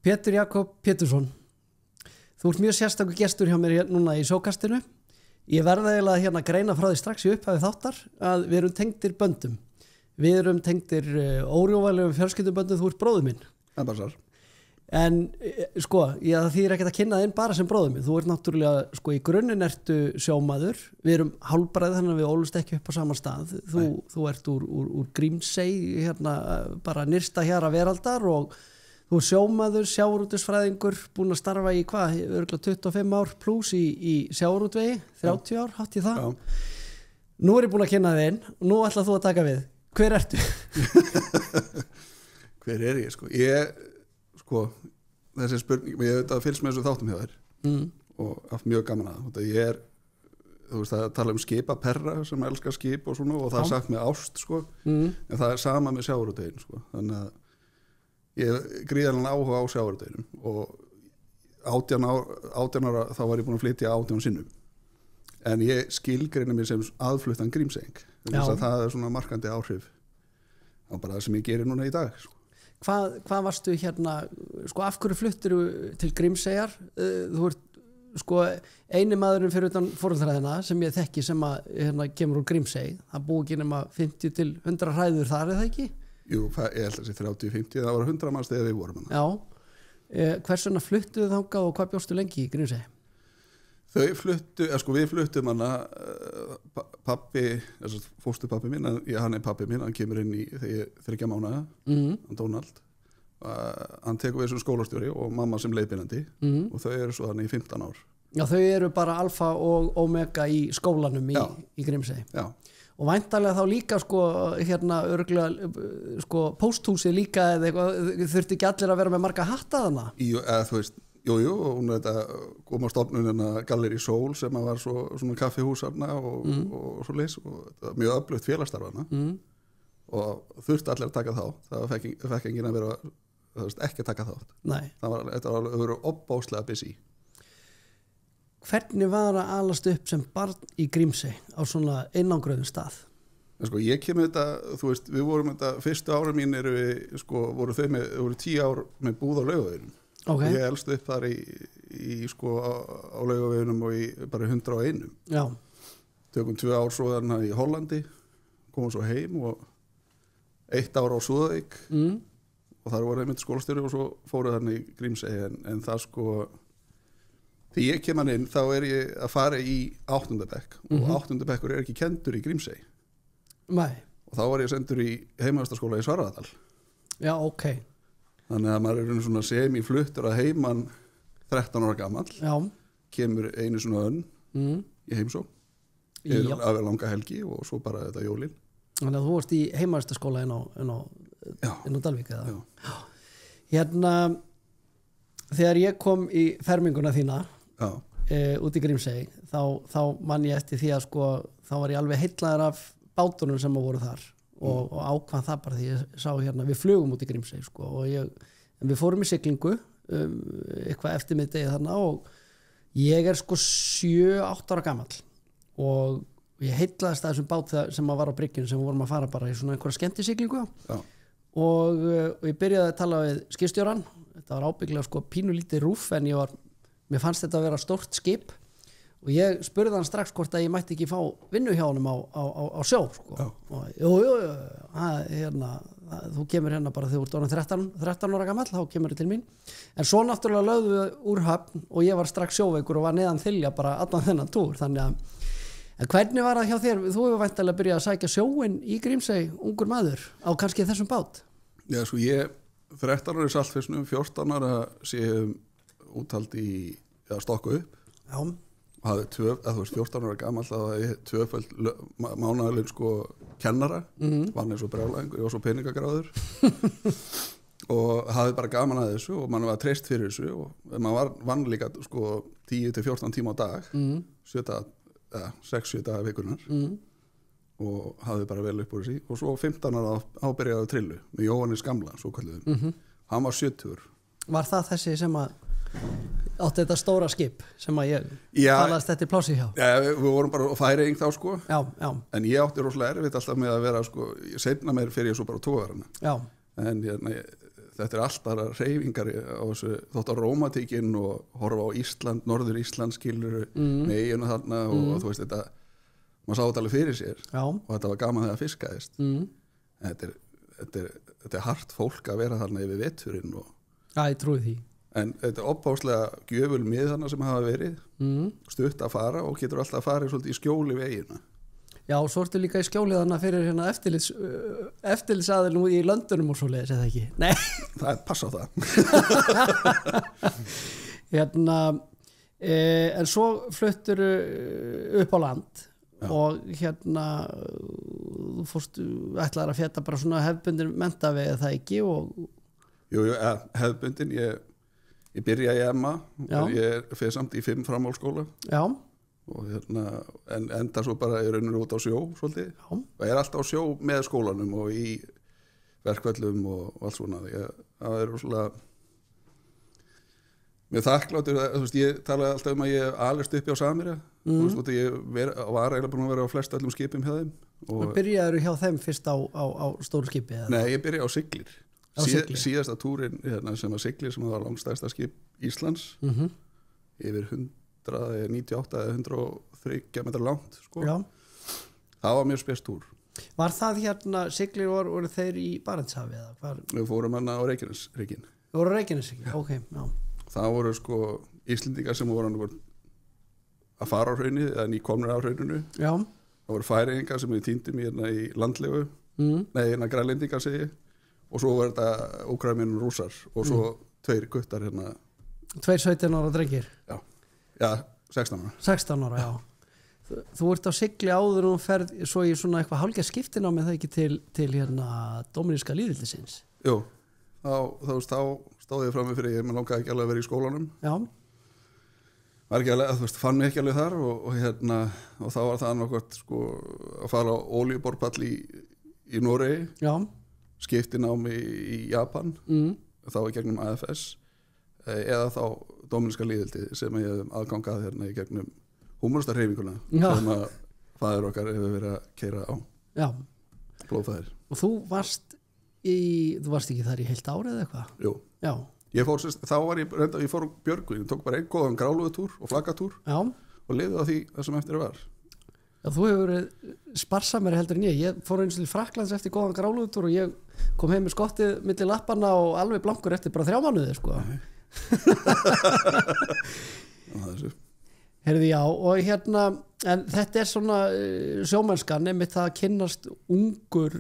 Pétur Jakob Pétursson, þú ert mjög sérstakur gestur hjá mér núna í sjókastinu. Ég verða eiginlega hérna að greina frá því strax í upphafi þáttar að við erum tengdir böndum. Við erum tengdir órjúvælegum fjölskylduböndum, þú ert bróðir minn. Það passar. En sko, það þýðir ekkert að kynna þinn bara sem bróðir minn. Þú ert náttúrulega, sko, í grunninn ertu sjómaður. Við erum hálfbræð, þannig að við ólumst ekki upp á sama stað. Þú ert úr Grímsey, hérna bara nyrsta hjara veraldar og þú ert sjómaður, sjávarútvegsfræðingur, búinn að starfa í hvað, örugglega 25 ár pluss í sjávarútvegi, 30 ár, hátt í það. Já. Nú er ég búinn að kynna þinn og nú ætlar þú að taka við. Hver ertu? Hver er ég, sko? Þessi spurning, ég hef fylgst með þessu þáttum hjá þér og haft mjög gaman að það. Ég er, þú veist, það tala skipaperra sem elskar skip og svona og það er sagt með ást, sko. En það er sama með sjávarútveginn, sko. Þannig að ég hef gríðarlegan áhuga á sjávarútveginum og 18 ára þá var ég búinn að flytja 18 sinnum. En ég skilgreina mig sem aðfluttan Grímseying. Það er svona markandi áhrif á bara það sem ég gerir núna í dag, sko. Hvað varstu hérna, sko, af hverju fluttir til Grímseyjar? Þú ert, sko, eini maðurinn fyrir utan foreldræðina sem ég þekki sem að hérna kemur úr Grímsey. Það búið ekki nema 50 til 100 hræður þar, það ekki? Jú, ég held að þessi 30-50, það var 100 manns þegar við vorum hana. Já, hvers vegna fluttuðu þangað og hvað bjóstu lengi í Grímsey? Við fluttum hana, fósturpappi minn, hann er pappi minn, hann kemur inn í þegar ég 3 mánaða, hann Donald, hann tekur við sem skólastjóri og mamma sem leiðbeinandi og þau eru svo hann í 15 ár. Já, þau eru bara alfa og omega í skólanum í Grímsey. Já. Og væntanlega þá líka, sko, hérna örugglega, sko, pósthúsið líka eða eitthvað, þurfti ekki allir að vera með marga hatta þarna? Þú veist, Jú, og hún kom á stofnunina Gallerí Sól sem var svona kaffihúsarna og svo leys og þetta var mjög öflugt félagsstarfana og þurfti allir að taka þátt. Það fekk enginn að vera, það veist, ekki að taka þátt. Nei. Þetta var verið opbáslega busy. Hvernig var að alast upp sem barn í Grímsey á svona einangröðum stað? Sko, ég kemur þetta, þú veist, við vorum þetta, fyrstu ára mín voru 10 ár með búð á Laugaveginum. Okay. Ég elst upp þar sko, á Laugaveginum og í bara 101. Já. Tökum 2 ár svo þarna í Hollandi, komum svo heim og 1 ár á Súðavík og þar voru einmitt skólastjóri og svo fóru þarna í Grímsey en það, sko, þegar ég kem hann inn þá er ég að fara í 8. bekk og 8. bekkur er ekki kendur í Grímsey. Nei. Og þá var ég sendur í heimavistarskóla í Svarfaðardal. Já, ok. Þannig að maður er svona semifluttur að heiman 13 ára gamall. Já. Kemur einu svona önn í heimsókn. Af langa helgi og svo bara þetta jólin. Þannig að þú varst í heimavistarskóla inn á Dalvík eða? Já. Hérna, þegar ég kom í ferminguna þína út í Grímsey, þá man ég eftir því að, sko, þá var ég alveg heillaður af bátunum sem voru þar. Og ákvað það bara því ég sá hérna, við flugum út í Grímsey, sko, en við fórum í siglingu eitthvað eftir miðdegi þarna og ég er, sko, 7-8 ára gamall og ég heillaðist að þessum bát sem var á bryggjunum sem við vorum að fara bara í svona einhverja skemmtisiglingu og ég byrjaði að tala við skipstjórann. Þetta var ábyggilega, sko, pínulítið rúf en mér fannst þetta að vera stórt skip og ég spurði hann strax hvort að ég mætti ekki fá vinnu hjá honum á sjó, sko. Og jú, hérna, þú kemur hérna bara þegar þú ert orðinn 13 ára gamall, þá kemur til mín. En svo náttúrulega lögðu við úr höfn og ég var strax sjóveikur og var neðan þilja bara allan þennan túr. Þannig að, en hvernig var það hjá þér? Þú hefur væntanlega byrjað að sækja sjóinn í Grímsey, ungur maður, á kannski þessum bát? Já, sko, ég 13 ára í Saltfisnum, 14 ára séum úthald í að stokka upp. Já. Og hafði 14 ára gamall þá hafði ég 2-föld mánaðarlaun, sko, kennara, vann eins og brjálæðingur, ég var svo peningagráður og hafði bara gaman að þessu og mann var treyst fyrir þessu og maður vann líka, sko, 10-14 tíma á dag, 6-7 daga vikunar og hafði bara vel upp úr þessi og svo 15 ára ábyrjaði trillu með Jóhannes gamla, svo kalluðum. Hann var 70. Var það þessi sem að átti þetta stóra skip sem að ég talaðist þetta í plási hjá? Já, við vorum bara á Færeying þá, sko. Já. En ég átti rosalega erfitt alltaf með að vera, sko, seinna meir fyrir ég svo bara tógarana. Já. En þetta alltaf reyfingar á þessu, þótt á rómatíkin og horfa á Ísland, Norður Ísland skilur með eiginu þarna og þú veist þetta, maður sá þetta alveg fyrir sér og þetta var gaman þegar fiskaðist en þetta er hart fólk að vera þarna yfir veturinn og ég trúi því en þetta er opbáslega gjöful miðana sem hafa verið stutt að fara og getur alltaf að fara svolítið í skjóli við eigina. Já, og svo ertu líka í skjólið þarna fyrir hérna eftirlitsaðilum í löndunum og svo leiðis, eða ekki? Nei. Það er pass á það. Hérna, en svo fluttur upp á land og hérna, þú fórst, ætlaðir að fjalla bara svona hefðbundin mentavegi eða það ekki og... Jú, hefðbundin, ég byrja í EMA og ég fer samt í 5 framhaldsskóla. Já. Og hérna, en enda svo bara ég raunir út á sjó svolítið og ég er alltaf á sjó með skólanum og í verkvöllum og allt svona það er rosalega mjög þakkláttur þú veist, ég talaði alltaf að ég alist uppi á Samherja þú veist, ég var eiginlega búin að vera á flest öllum skipum hjá þeim og byrjaður hjá þeim fyrst á stóru skipi? Nei, ég byrjaði á Siglir síðasta túrin hérna, sem var Siglir sem var langstærsta skip Íslands yfir 198 eða 103 metra langt sko. Það var mjög spes túr. Var það hérna Siglir voru þeir í Barentshafi eða hvar? Við fórum hana á Reykjaneshryggjinn. Við vorum á Reykjaneshryggjinn, ok, já. Það voru sko Íslendingar sem voru að fara á hraunið eða nýkomnir á hrauninu. Já. Það voru Færeyingar sem við týndum hérna í landlegu, nei hérna Grænlendingar segi og svo var þetta Úkraínumennir og Rússar og svo 2 guttar hérna. 2 17 ára drengir? Já, 16 ára. 16 ára, já. Þú ert á Sigli áður og ferð svo í svona eitthvað hálfgerð skiptin á með það ekki til hérna Dóminíska lýðveldisins. Jú, þá stóð ég fram með fyrir ég langaði ekki alveg að vera í skólanum. Já. Var ekki alveg, þú veist, fann mig ekki alveg þar og hérna, og þá var það annarkvæmt sko að fara á olíuborpall í Noregi. Já. Skiptin á mig í Japan, þá í gegnum AFS eða þá Dóminíska lýðveldi sem ég hef aðgangað hérna í gegnum húmoristarhreyfinguna sem að faðir okkar hefur verið að keyra á. Já. Blóðfæðir. Og þú varst ekki þar í heilt árið eða eitthvað? Jú. Já. Ég fór Björgvin, ég tók bara einn góðan grálúðutúr og flaggatúr og lifði á því það sem eftir var. Já, þú hefur verið sparsamari heldur en ég fór eins og til Frakklands eftir góðan grálúðutúr og ég kom heim með skottið milli lapparna og alveg blankur eftir bara 3 mánuði sko. Heyrðu, já, og hérna en þetta er svona sjómennskan einmitt það að kynnast ungur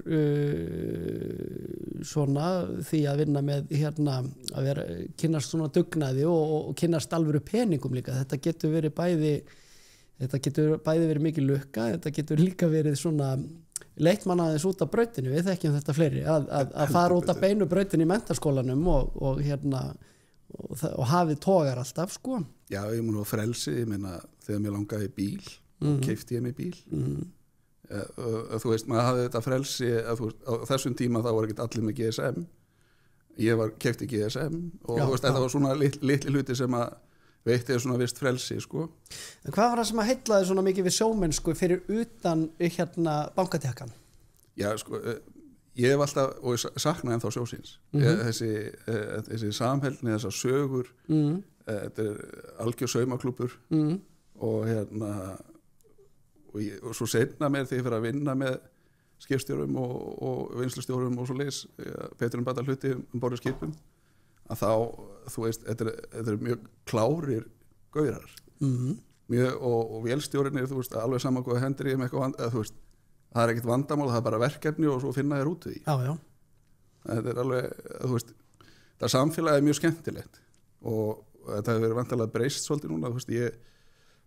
svona því að vinna með hérna að kynnast svona dugnaði og kynnast alvöru peningum líka þetta getur bæði verið mikið lukka þetta getur líka verið svona leitt mann aðeins út af brautinu við þekkjum þetta fleiri að fara út af beinu brautinu í menntaskólanum og hérna og hafið tógar alltaf sko. Já, ég mun á frelsi, ég meina þegar mér langaði bíl og keypti ég mig bíl þú veist, maður hafði þetta frelsi á þessum tíma þá var ekki allir með GSM ég keypti GSM og þú veist, þetta var svona litli hluti sem að veitti svona vist frelsi sko. En hvað var það sem að heillaði svona mikið við sjómennsku fyrir utan hérna bankatekkan? Já, sko ég hef alltaf, og ég saknaði ennþá sjósins þessi samheldni, þessar sögur þetta er algjör saumaklúbbur og hérna og svo seinna mér þegar ég fyrir að vinna með skipstjórum og vinnslustjórum og svo leis Petrum bæta hluti borðið skipum að þá, þú veist, þetta er mjög klárir gaurar mjög, og vélstjórin er, þú veist, alveg saman hvað hendur ég með eitthvað, þú veist það er ekkert vandamál, það er bara verkefni og svo finna þér út í því. Já. Þetta er alveg, þú veist, það samfélagi er mjög skemmtilegt og þetta hefur verið vantarlega breyst svolítið núna, þú veist, ég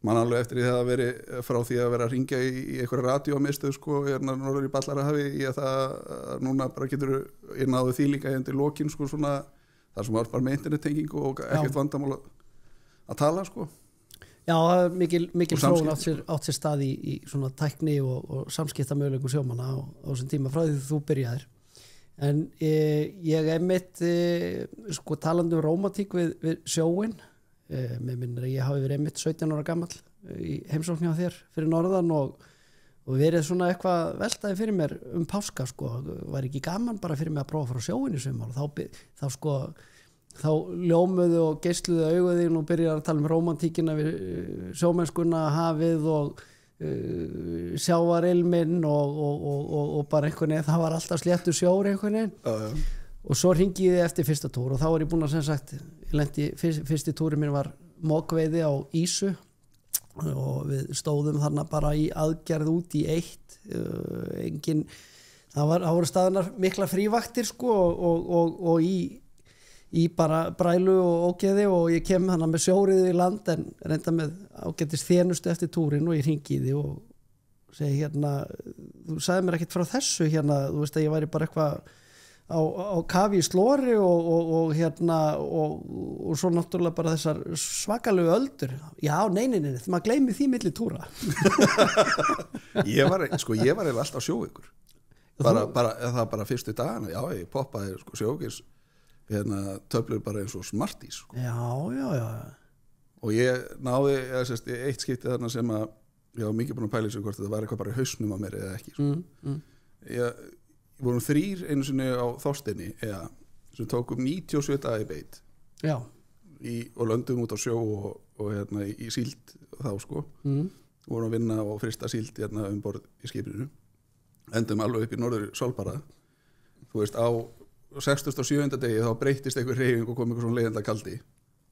man alveg eftir því það að veri frá því að vera að ringja í einhverja radíómiðstöð sko, hérna norður í Ballarahafi í að það núna bara getur ég náðu því líka undir lokin sko svona, þar sem var bara með internettengingu og ekkert vandamál að tala sko. Já, mikil þróun átt sér stað í svona tækni og samskiptamöguleikum sjómanna á þessum tíma frá því þú byrjaðir. En ég einmitt sko talandi rómatík við sjóin, með minnir að ég hafi verið einmitt 17 ára gamall í heimsókn hjá þér fyrir norðan og og verið svona eitthvað veltaði fyrir mér páska sko, var ekki gaman bara fyrir mig að prófa að fara á sjóinn í sumar og þá sko þá ljómuðu og geisluðu auguðin og byrjaði að tala rómantíkina við sjómennskuna, hafið og sjávarilminn og bara einhvern veginn, það var alltaf sléttur sjór einhvern veginn og svo hringi ég eftir fyrsta túr og þá var ég búin að sem sagt, fyrsti túri minn var mokveiði á Ísu og við stóðum þarna bara í aðgerð út í eitt það voru staðnar mikla frívaktir sko og í bara brælu og ógeði og ég kem þannig með sjóriði í land en reynda með ágætist þénustu eftir túrin og ég hringi í því og segi hérna, þú sagði mér ekkert frá þessu hérna, þú veist að ég væri bara eitthvað á kafi í slóri og hérna og svo náttúrulega bara þessar svakalegu öldur já, nei, maður gleymi því milli túra ég var eiginlega alltaf sjóveikur bara fyrstu dagana, já, ég poppaði sko sjóveikis hérna töflur bara eins og Smarties sko. Já og ég náði eitt skipti þarna sem að ég var mikið búin að pæla í sig hvort þetta var eitthvað bara í hausnum á mér eða ekki sko. Ég vorum 3 einu sinni á Þorsteini sem tókum 97 daga í beit og löndum út á sjó og hérna í síld þá sko vorum að vinna og frista síld hérna borð í skipinu endum alveg upp í norður Svalbarða þú veist á 67. degi þá breytist einhver hreyfing og kom einhver svona leiðinda kaldi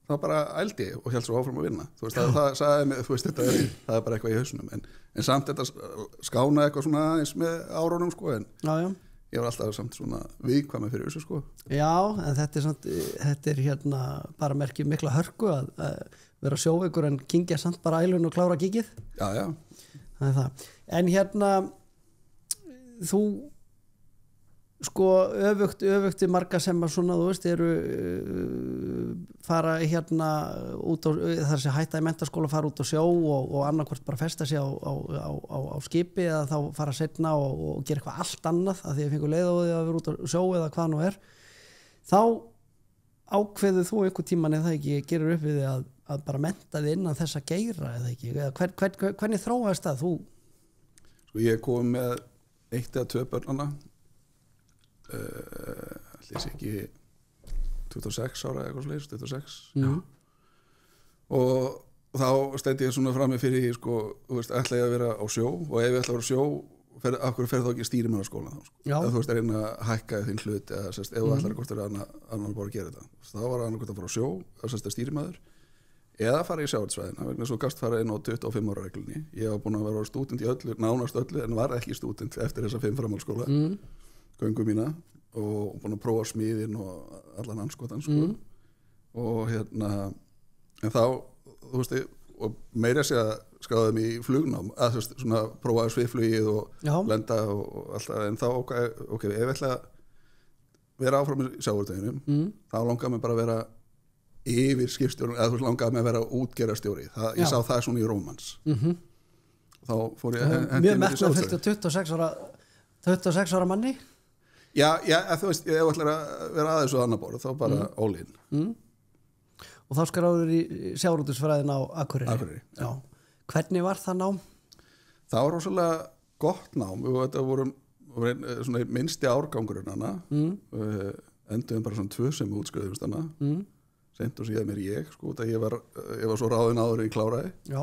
þá bara ældi ég og held svo áfram að vinna þú veist það sagði mig, þú veist þetta það bara eitthvað í hausnum en samt þetta skána eitthvað svona aðeins með árunum sko en ég var alltaf samt svona viðkvæmi fyrir þessu sko Já, en þetta er hérna bara merkjum mikla hörku að vera sjóveikur en kingja samt bara ælun og klára gigið Já það er það en hérna þú sko öfugt í marga sem að svona þú veist eru fara hérna út á þar sem hætta í menntaskóla fara út á sjó og annarkvort bara festa sig á skipi eða þá fara seinna og gera eitthvað allt annað að því að fengu leið á því að vera út á sjó eða hvað nú er þá ákveður þú einhver tíman eða ekki gerir upp við því að bara mennta þig innan þessa geira eða ekki eða hvernig þróaðist það þú? Sko ég kom með 1 eða 2 börnana allir sé ekki 26 ára eitthvað slegist 26 og þá stendi ég svona frammi fyrir sko, þú veist, ætla ég að vera á sjó og ef ég ætla að vera á sjó af hverju ferð þá ekki stýrimannaskóla þá sko. Þú veist að reyna að hækka þinn hlut eða ef þú ætlar að hvort vera annar bara að gera þetta þá var annarkvæmt að fara á sjó að stýrimaður eða fara í sjávarútvegsfræðina vegna svo gast fara inn á 25 ára reglunni ég var búin að vera stúdent í öllu, nánast öllu en var ekki stúdent eftir þessa 5 framhaldsskóla göngu mína og búin að prófa smiðin og allan anskotan sko. Og hérna en þá, þú veist og meira að segja skráði mig í flugnám að þú veist, svona prófaði sviðflugið og lenda og alltaf en þá, ok, ef ég ætla að vera áfram í sjávarútveginum þá langaði mig bara að vera yfir skipstjórn, eða þú veist langaði mig að vera útgerðarstjóri, ég sá það svona í rómans þá fór ég mjög metnað fylgtu 26 ára manni Já, þú veist, ef ég ætlar að vera aðeins og annar borð, þá bara all in. Og þá skráður í sjávarútvegsfræðin á Akureyri. Já. Hvernig var það nám? Það var rosalega gott nám. Þetta voru svona minnsti árgangurinn hana. Enduðum bara svona 2 sem útskriðumst hana. Seint og síðan mér ég, sko, ég var svo ráðinn áður í kláraði. Já.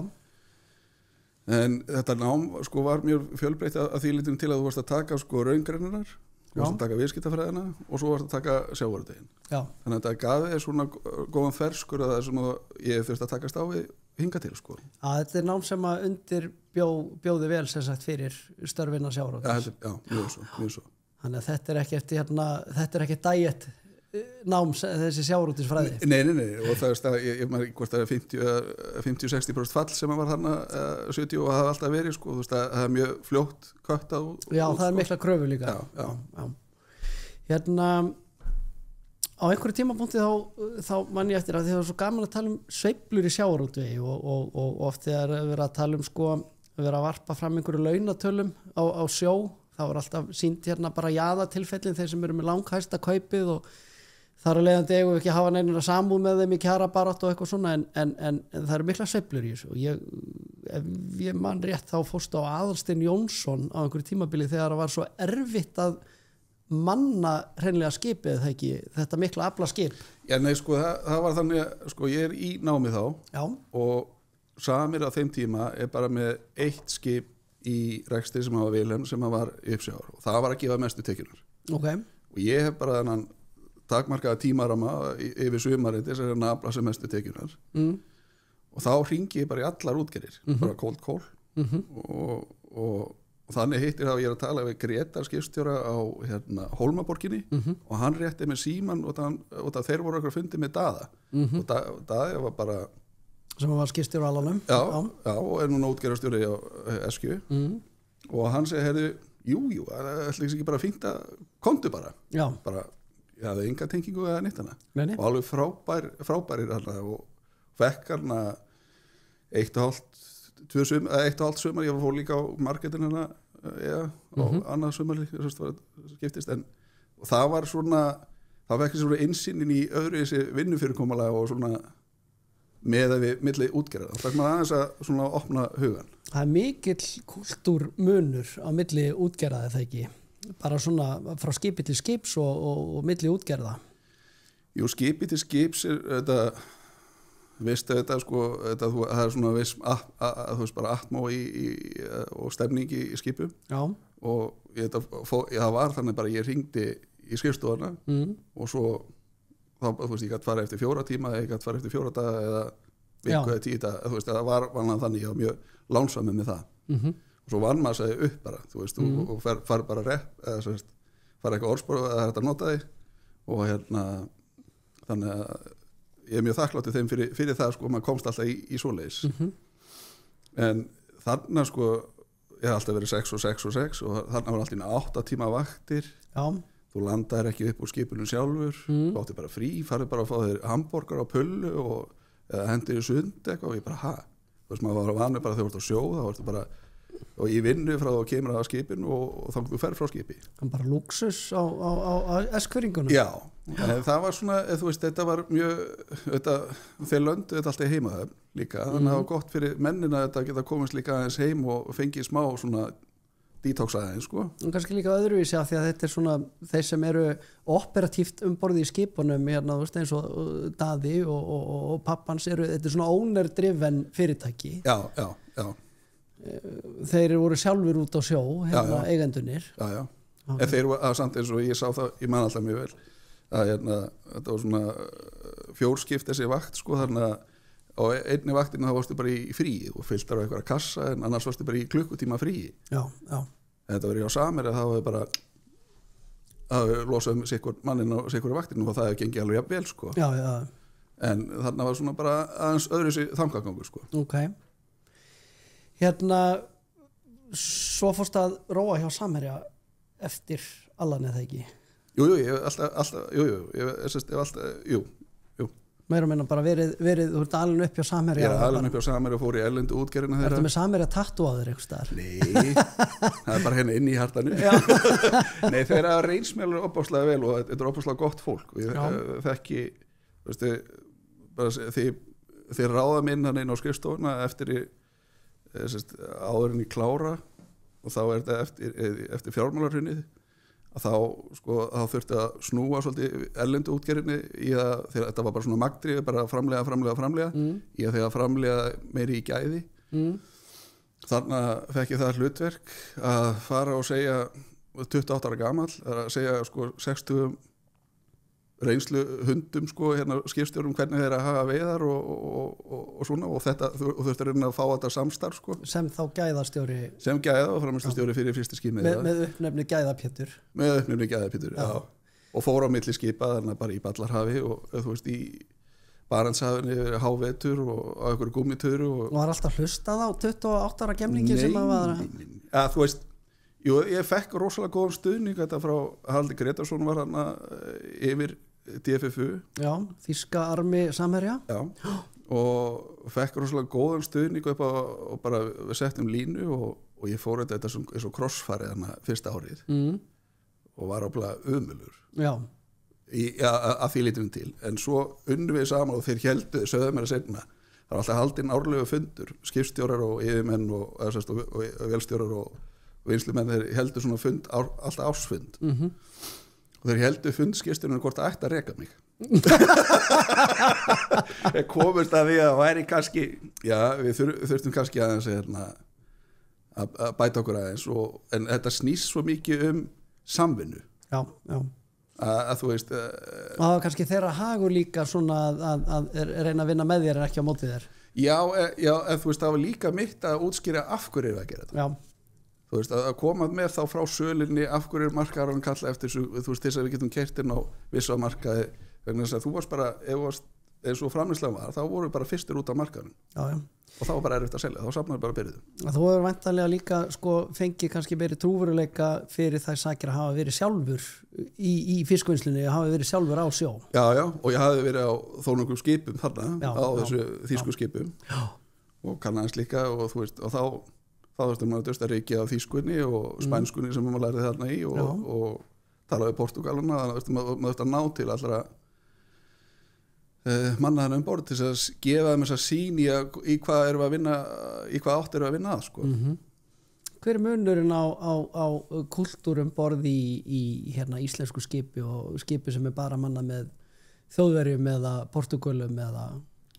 En þetta nám, sko, var mjög fjölbreytt að því litum til að þú varst að taka, sko, raungreinar. Þú varst að taka viðskiptafræðina og svo varst að taka sjávarútveginn. Þannig að þetta gaf þér svona góðan ferskur að það sem ég þurfti að takast á við hinga til sko. Þetta er nám sem að bjóði vel sem sagt fyrir störfina sjávarútvegs. Já, mjög svo. Þannig að þetta er ekki eftir þetta er ekki diet nám þessi sjávarútvegsfræði. Nei, og það er ég maður hvort það er 50-60% fall sem var þarna 70 og það hafa alltaf verið sko, þú veist að það er mjög fljótt köttað. Já, það er mikla kröfu líka. Já. Hérna á einhverju tímapunkti þá man ég eftir að því það var svo gaman að tala sveiflur í sjávarútvegi og oft þegar verið að tala sko verið að varpa fram einhverju launatölum á sjó, þá var alltaf sýnt hérna bara jaðatilfellin þeir sem eru með langhæsta kaupið og þar að leiðandi eigum við ekki að hafa neinir að samúð með þeim í kjarabarátt og eitthvað svona en það eru mikla sveiflur í þessu og ég ef ég man rétt þá fórstu á Aðalstein Jónsson á einhverju tímabili þegar það var svo erfitt að manna hreinlega skipið það ekki, þetta mikla afla skip. Já, nei, sko, það var þannig, sko, ég í námi þá. Já. Og Samir á þeim tíma bara með 1 skip í rekstri sem var Vilhelm sem var uppsjávar og það var að gefa mestu tekjunar. Okay. Og ég hef bara þennan takmarkaða tímarama yfir sumarið þess að afla sem mestu tekjunar. Og þá hringi ég bara í allar útgerðir, bara cold call og þannig hittir þá ég að tala við Gretar skipstjóra á Hólmaborginni og hann rétti með síman og það þeir voru okkur fundið með Daða og Daði var bara sem var skipstjóra á Alanum já, og núna útgerðarstjóri á Eskju og hann segi, heyrðu, jú, það ætla ekki bara fínt að komdu bara bara, ég hafði enga tengingu eða neitt hana og alveg frábærir hana og fekk hana 1,5 sumar, ég fór líka á marketin hana og annað sumar skiptist og það var svona það fekk svona innsýnin í öðru þessi vinnufyrirkomulega og svona með að við milli útgerða þá fekk maður aðeins að svona opna hugan. Það er mikill kultúrmunur á milli útgerða eða ekki bara svona frá skipi til skips og milli útgerða. Jú, skipi til skips þetta veistu þetta sko það er svona viss þú veist bara atmó og stemning í skipum og það var þannig bara ég hringdi í skrifstofuna og svo þá þú veist ég gæti fara eftir 4 tíma ég gæti fara eftir 4 daga eða viku eða 10 daga þú veist það var vanlega þannig ég var mjög lánsamur með það og svo vann maður sig upp bara þú veist og far bara rep eða fara eitthvað orðspor eða þetta nota þig og þannig að ég mjög þakkláttur þeim fyrir það sko, maður komst alltaf í svoleiðis en þarna sko ég hef alltaf verið 6 og 6 og 6 og þarna var alltaf 8 tíma vaktir þú landaðir ekki upp úr skipinu sjálfur þú átti bara frí, farið bara að fá þér hamborgar á pullu eða hendir í sund eitthvað og ég bara þú veist maður var vanur bara þegar þú ert á sjó þá varstu bara og ég vinnu frá að kemur að skipin og þá þú fer frá skipi bara luxus á eskfyrringunum já, það var svona þú veist, þetta var mjög þeir löndu þetta alltaf heima það líka þannig að það var gott fyrir mennina að þetta geta komist líka aðeins heim og fengið smá svona detox aðeins sko og kannski líka öðruvísi af því að þetta er svona þeir sem eru operatíft borði í skipunum hérna, þú veist, eins og Daði og pappans þetta er svona owner-driven fyrirtæki já þeir voru sjálfur út á sjó hérna eigendunir okay. En þeir voru samt eins og ég sá það ég man alltaf mjög vel að þetta var svona 4 skipt þessi vakt sko þannig að á einni vaktinu þá varstu bara í fríi og fylltar á einhverja kassa en annars varstu bara í klukkutíma fríi já. Þetta var á Samir að það var bara að losa sikkur mannin á sikkur vaktinu og það hefði gengið alveg jafn vel sko já. En þarna var svona bara aðeins öðru þessi þangagangur sko ok hérna svo fórst að róa hjá Samherja eftir Allan eða ekki Jú, ég hef alltaf meira meina bara verið þú ert alveg upp hjá Samherja ég er alveg upp hjá Samherja og fór í erlendu útgerðina þeirra Ertu með Samherja tattu á þér einhvers staðar? Nei, það er bara hérna inn í hjartanu Nei, þeir að reynsmjölur opáslega vel og þetta er opáslega gott fólk og ég þekki þeir ráða minn hann inn á skrifstofuna eftir áður en í klára og þá er þetta eftir fjármálarunnið að þá þurfti að snúa svolítið erlendu útgerðinni í það þegar þetta var bara svona magndrif bara framlega í að þegar framlega meiri í gæði þannig fekk ég það hlutverk að fara og segja 28 ára gamall að segja sko 60 reynslu hundum sko hérna skipstjórum hvernig þeir að hafa veiðar og svona og þetta og þurfti að reyna að fá þetta samstarf sko sem þá gæðastjóri sem gæða og framleiðslustjóri fyrir fyrsta skipið með uppnefni Gæðapétur já og fór á milli skipa þannig bara í Ballarhafi og þú veist í Barentshafinu hávetur og á einhverju gúmmitöru og var alltaf hlustað á 28 ára gemlingi sem að var ja, þú veist jú, ég fekk rosalega góðan stuðning þetta frá Haldi Gretarsson var hann yfir DFFU já, þýska armi Samherja já, og fekk rosalega góðan stuðning upp á og bara við settum línu og ég fór þetta eins og crossfarið þarna fyrsta árið og var ábyggilega ömulur já að því lítum til en svo unnum við saman og þeir héldu sögðu mér að segna það alltaf haldinn árlegu fundur, skipstjórar og yfirmenn og velstjórar og vinslumenn, þeir heldur svona fund alltaf ársfund og þeir heldur fundskipstjórnir hvort það ætti að reka mig ég komist að því að væri kannski, já, við þurftum kannski aðeins að bæta okkur aðeins en þetta snýst svo mikið samvinnu já að þú veist það var kannski þeirra hagur líka svona að reyna að vinna með þér en ekki á móti þér já, en þú veist það var líka mitt að útskýra af hverju að gera þetta já. Þú veist að koma með þá frá sölinni af hverju markaðurinn kalla eftir þessu, þú veist þess að við getum keyrt inn á vissa markaði vegna þess að þú varst bara, ef þú varst eins og framleiðslan var, þá voru við bara fyrstir út á markaðurinn og þá var bara erfitt að selja, þá safnaði bara byrjuðum. Þú hefur væntanlega líka fengið kannski meiri trúveruleika fyrir þær sakir að hafa verið sjálfur í fiskvinnslunni, að hafa verið sjálfur á sjó. Já, og ég hafi verið á þó nokkrum skipum þarna, á þessu þýsku skipum og kannast líka og þú veist, og þá þurftum maður að dusta reiki á þýskunni og spænskunni sem maður lærið þarna í og talaði Portugaluna, maður þurfti að ná til allra mannaðan borð til að gefa þeim þess að sýn í hvað erum við að vinna í hvað átt erum við að vinna að sko. Hver er munurinn á kultúrum borð í íslensku skipi og skipi sem er bara manna með Þjóðverjum eða Portugalum eða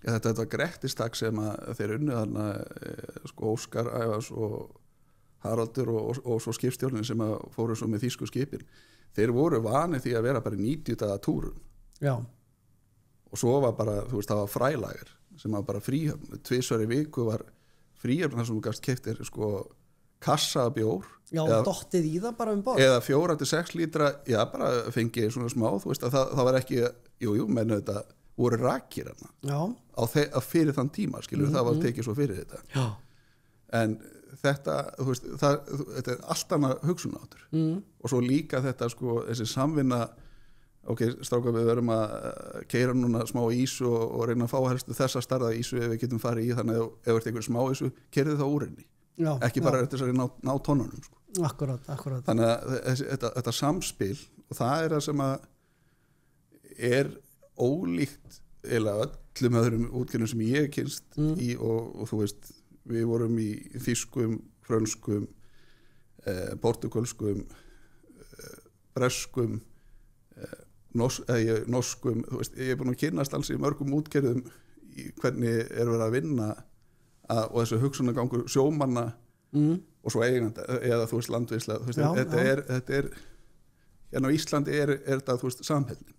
þetta var grettistak sem að þeir unnu þarna sko Óskar Ævars og Haraldur og svo skipstjórnin sem að fóru svo með þýsku skipin þeir voru vanið því að vera bara 90 daga túrum já og svo var bara, þú veist, það var frælager sem var bara fríhöfn, 2 í viku var fríhöfn þar sem þú gast keyptir sko kassa bjór eða dottið í það bara borð eða 4-6 lítra, já bara fengið svona smá, þú veist að það var ekki menn þetta voru rakir hana fyrir þann tíma, skilur það var tekið svo fyrir þetta já. En þetta, þú veist þetta er allt annað hugsunáttur og svo líka þetta sko, þessi samvinna ok, strákar við verum að keyra núna smá ísu og reyna að fá helstu þessa starða ísu ef við getum farið í þannig ef það er einhver smá ísu, keyrið það úr henni ekki bara eftir þess að ná tónunum sko. Akkurat þannig að þetta samspil og það er það sem að er ólíkt eða öllum öðrum útgerðum sem ég kynst í og þú veist við vorum í þýskum, frönskum portugalskum breskum norskum, þú veist, ég er búin að kynnast alls í mörgum útgerðum í hvernig er verið að vinna og þessu hugsunagangur sjómanna og svo eiganda eða þú veist landvisla þú veist, þetta er hérna á Íslandi er þetta þú veist samhellin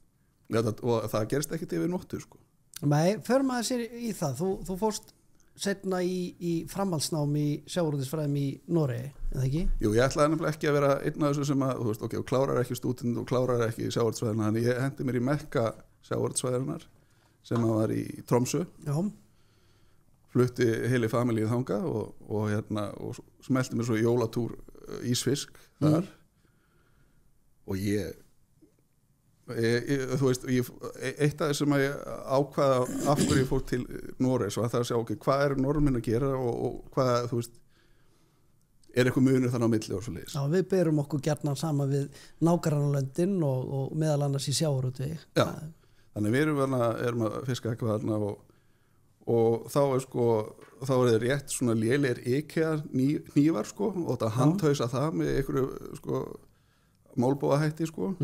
og það gerist ekkert yfir nóttu sko. Nei, förum að sér í það þú fórst setna í framhaldsnám í sjávarútvegsfræðum í Noregi, eða ekki? Jú, ég ætlaði nefnilega ekki að vera einn af þessu sem að, þú veist, ok, þú klárar ekki stúdent og klárar ekki sjávarútvegsfræðina, þannig ég hendi mér í Mekka sjávarútvegsfræðinar sem að var í Tromsø. Já. Flutti heili familíu þangað og smelti mér svo í jólatúr ísfisk þar og þú veist, eitt af þessum að ég ákvaða af hverju ég fór til Noregs og að það að sjá, ok, hvað er normin að gera og hvað, þú veist er eitthvað munur þannig á milli og svo leiðis. Já, við berum okkur gjarnan sama við nágrannalöndin og meðal annars í sjávarútvegi. Já, þannig við erum að fiska eitthvað þarna og þá er sko, þá er það rétt svona lélegir IKEA hnífar sko og þetta handhausa það með einhverju sko málbóðahætti sko.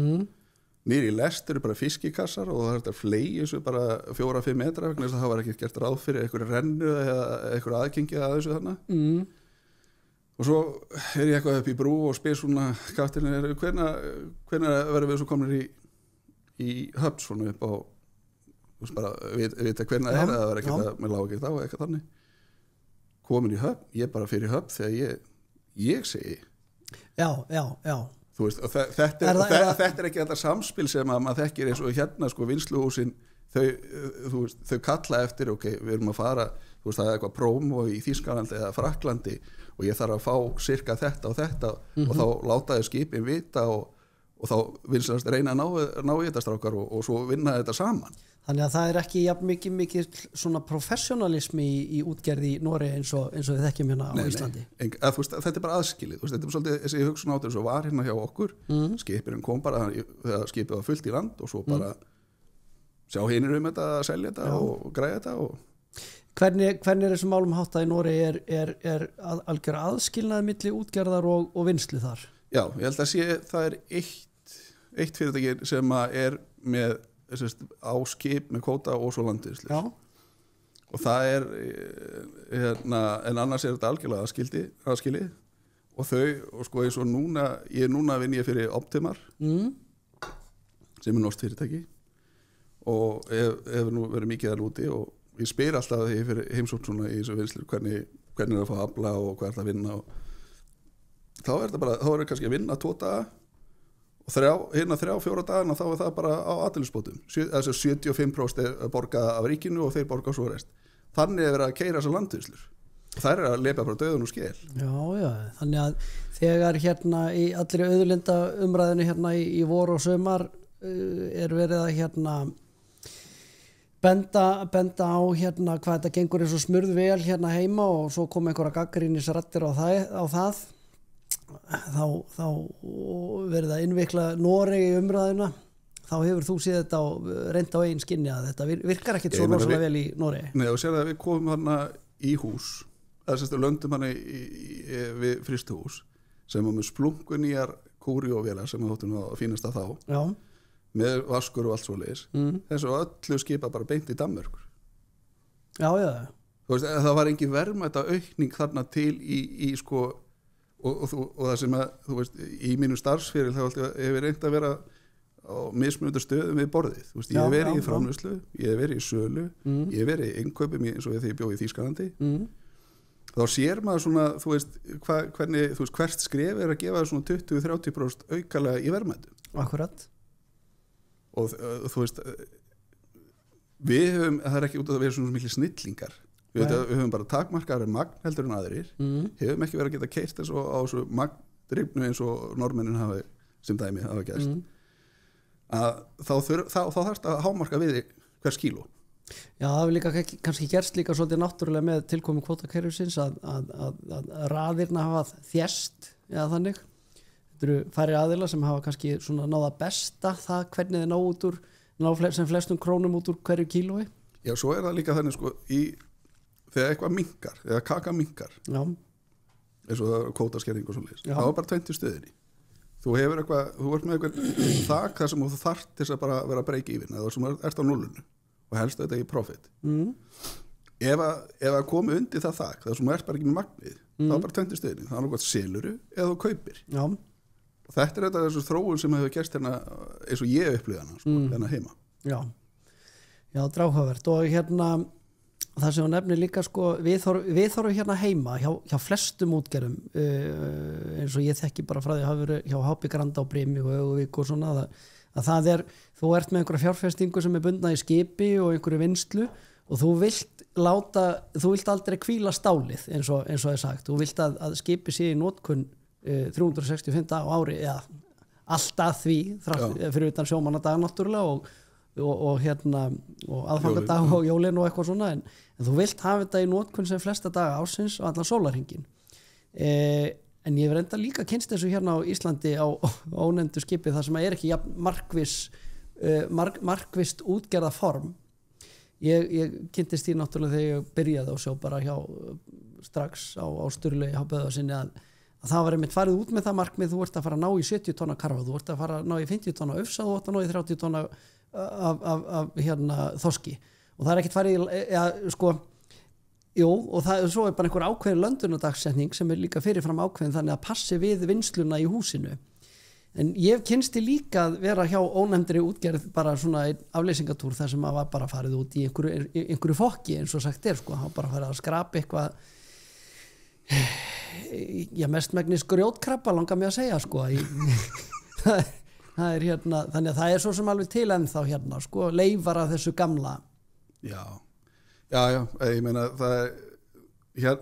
Nýri í lest eru bara fiskikassar og það er þetta flegi þessu bara 4-5 metra vegna þess að það var ekki gert ráð fyrir einhverju rennu eða einhverju aðgengi að þessu þarna og svo er ég eitthvað upp í brú og spyr svona kapteininn hvenær verðum við svo komnir í höfn svona upp á þú veist bara vita hvenær er það var ekkert að mér lág ekkert á eitthvað þannig komin í höfn, ég bara fyrir höfn þegar ég segi Já Þú veist, og þetta er ekki þetta samspil sem að maður þekkir eins og hérna sko vinsluhúsin þau kalla eftir ok, við erum að fara þú veist, það er eitthvað prómo í Þýskalandi eða Fraklandi og ég þarf að fá sirka þetta og þetta og þá láta þau skipin vita og þá vinslast reyna að ná í þetta strákar og svo vinna þetta saman. Þannig að það er ekki jafn mikið svona professionalismi í útgerði í Noregi eins og við þekkjum hérna á Íslandi. Þetta er bara aðskilið, þetta er svolítið þessi hugsun áttur sem var hérna hjá okkur, skipirinn kom bara þegar skipið var fullt í land og svo bara sjá hinir þetta að selja þetta og græja þetta Hvernig þessum málum háttað í Noregi er algjör aðskilnaði milli útgerðar og vinslu þar? Já, ég held að það er eitt fyrirtæki sem með á skip með kvóta og svo landvinnslu. Já. Og það en annars þetta algjörlega aðskilið og sko eins og núna vinn ég fyrir Optimar sem norskt fyrirtæki og hefur nú verið mikið þar úti og ég spyr alltaf þegar ég fyrir heimsókn svona í þessu vinnslu hvernig að fá afla og hvað það að vinna og þá er kannski að vinna 2 daga og 3-4 dagana þá það bara á atvinnuleysisbótum 75% borgað af ríkinu og þeir borga svo rest þannig verið að keyra þessar landvinnslur þær að lepa bara döðun og skel Já, þannig að þegar í allri auðlinda umræðinu í vor og sumar verið að benda á hvað þetta gengur eins og smurð vel heima og svo kom einhverja gagnrýnisraddir á það þá verið að innvikla Noregi í umræðuna þá hefur þú séð þetta og reynt á eigin skinni að þetta virkar ekkert svo rosalega vel í Noregi. Nei og sér að við komum hana í hús löndum hana við fristuhús sem var með splungun nýjar kúrióvélar sem við þóttum að fínast að þá Já. Með vaskur og allt svo leiðis þess að öllu skipa bara beint í Danmörkur Já það var engin verðmæta aukning þarna til í sko og það sem að þú veist í mínu starfsferil þá hefur reynt að vera á mismunandi stöðum við borðið ég hef verið í framleiðslu, ég hef verið í sölu ég hef verið í innkaupum eins og þegar ég bjó í Þýskalandi þá sér maður svona þú veist hvernig þú veist hvert skref að gefa svona 20-30% aukalega í verðmætum Akkurat og þú veist við höfum, það ekki út af að vera svona miklu snillingar við höfum bara takmarkaðar magn heldur en aðrir hefum ekki verið að geta keyrt eins og á þessu magndrifnu eins og normennin hafa sem dæmi hafa gerst að þá þarfst að hámarka við hvers kíló Já, það hefur líka kannski gerst líka svolítið náttúrulega með tilkomi kvótakerfisins að raðirna hafa þjæst eða þannig þetta eru færri aðila sem hafa kannski svona náða besta það hvernig þið ná sem flestum krónum út úr hverju kílói Já, svo það líka þannig sko þegar eitthvað minkar, eða kaka minkar eins og kvótaskerring og svoleiðis, þá er bara 20 stöðinni þú ert með eitthvað þak þar sem þú þarft til að bara vera að breyka í vinna eða sem ert á nullinu og helst þetta í profit ef að komi undir það þak þar sem ert bara ekki með magnið þá er bara 20 stöðinni, það er náttúrulega seluru eða þú kaupir og þetta er þessu þróun sem hefur gerst eins og ég upplýði hana heima Já, dráhugavert og það sem hún nefnir líka sko, við þorfum heima hjá flestum útgerðum eins og ég þekki bara frá því að hafa verið hjá HP Granda og Brimi og Öguvík og svona að það þú ert með einhverja fjárfestingu sem er bundna í skipi og einhverju vinslu og þú vilt aldrei hvíla stálið eins og er sagt, þú vilt að skipi sé í notkun 365 á ári eða alltaf því fyrir utan sjómannadag náttúrulega og aðfangadag og jólin og eitthvað svona en þú vilt hafa þetta í notkun sem flesta daga ársins og allan sólarhringin en ég verð enda líka kynst þessu á Íslandi á ónefndu skipi þar sem er ekki markvist útgerða form ég kynntist því náttúrulega þegar ég byrjaði á sjó bara strax á Sturlaugi á Böðvarsinni að það var einmitt farið út með það markmið þú ert að fara að ná í 70 tonna karfa þú ert að fara að ná í 50 tonna ufsa þú ert að ná í 30 tonna af þorski og það er ekkert farið og það svo er bara einhver ákveðin löndunardagsetning sem er líka fyrirfram ákveðin þannig að passi við vinsluna í húsinu en ég kynsti líka að vera hjá ónefndri útgerð bara svona afleysingatúr þar sem að var bara farið út í einhverju fokki eins og sagt þá bara farið að skrapa eitthvað mestmegnis grjótkrabba langar mig að segja það er þannig að það er svo sem alveg til ennþá leifar af þessu gamla Já, ég meina það er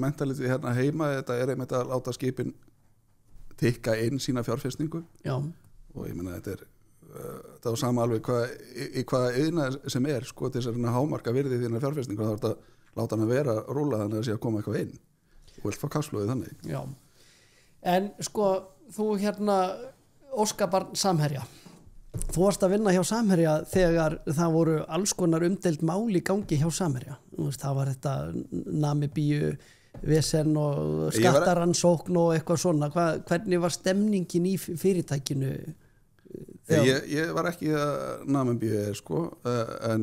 mentalitið heima þetta er einmitt að láta skipin tikka inn sína fjárfestingu og ég meina þetta er sama alveg hvað iðnað sem er til þess að hámarka virði þína fjárfestingu þá er þetta láta hann að vera rúla þannig að sé að koma eitthvað inn og vilt fá kasslóðið þannig Já, en þú óskabarn Samherja Þú varst að vinna hjá Samherja þegar það voru alls konar umdeild mál í gangi hjá Samherja. Það var þetta Namibíu vesen og skattaransókn og eitthvað svona. Hvernig var stemningin í fyrirtækinu? Ég var ekki að Namibíu sko, en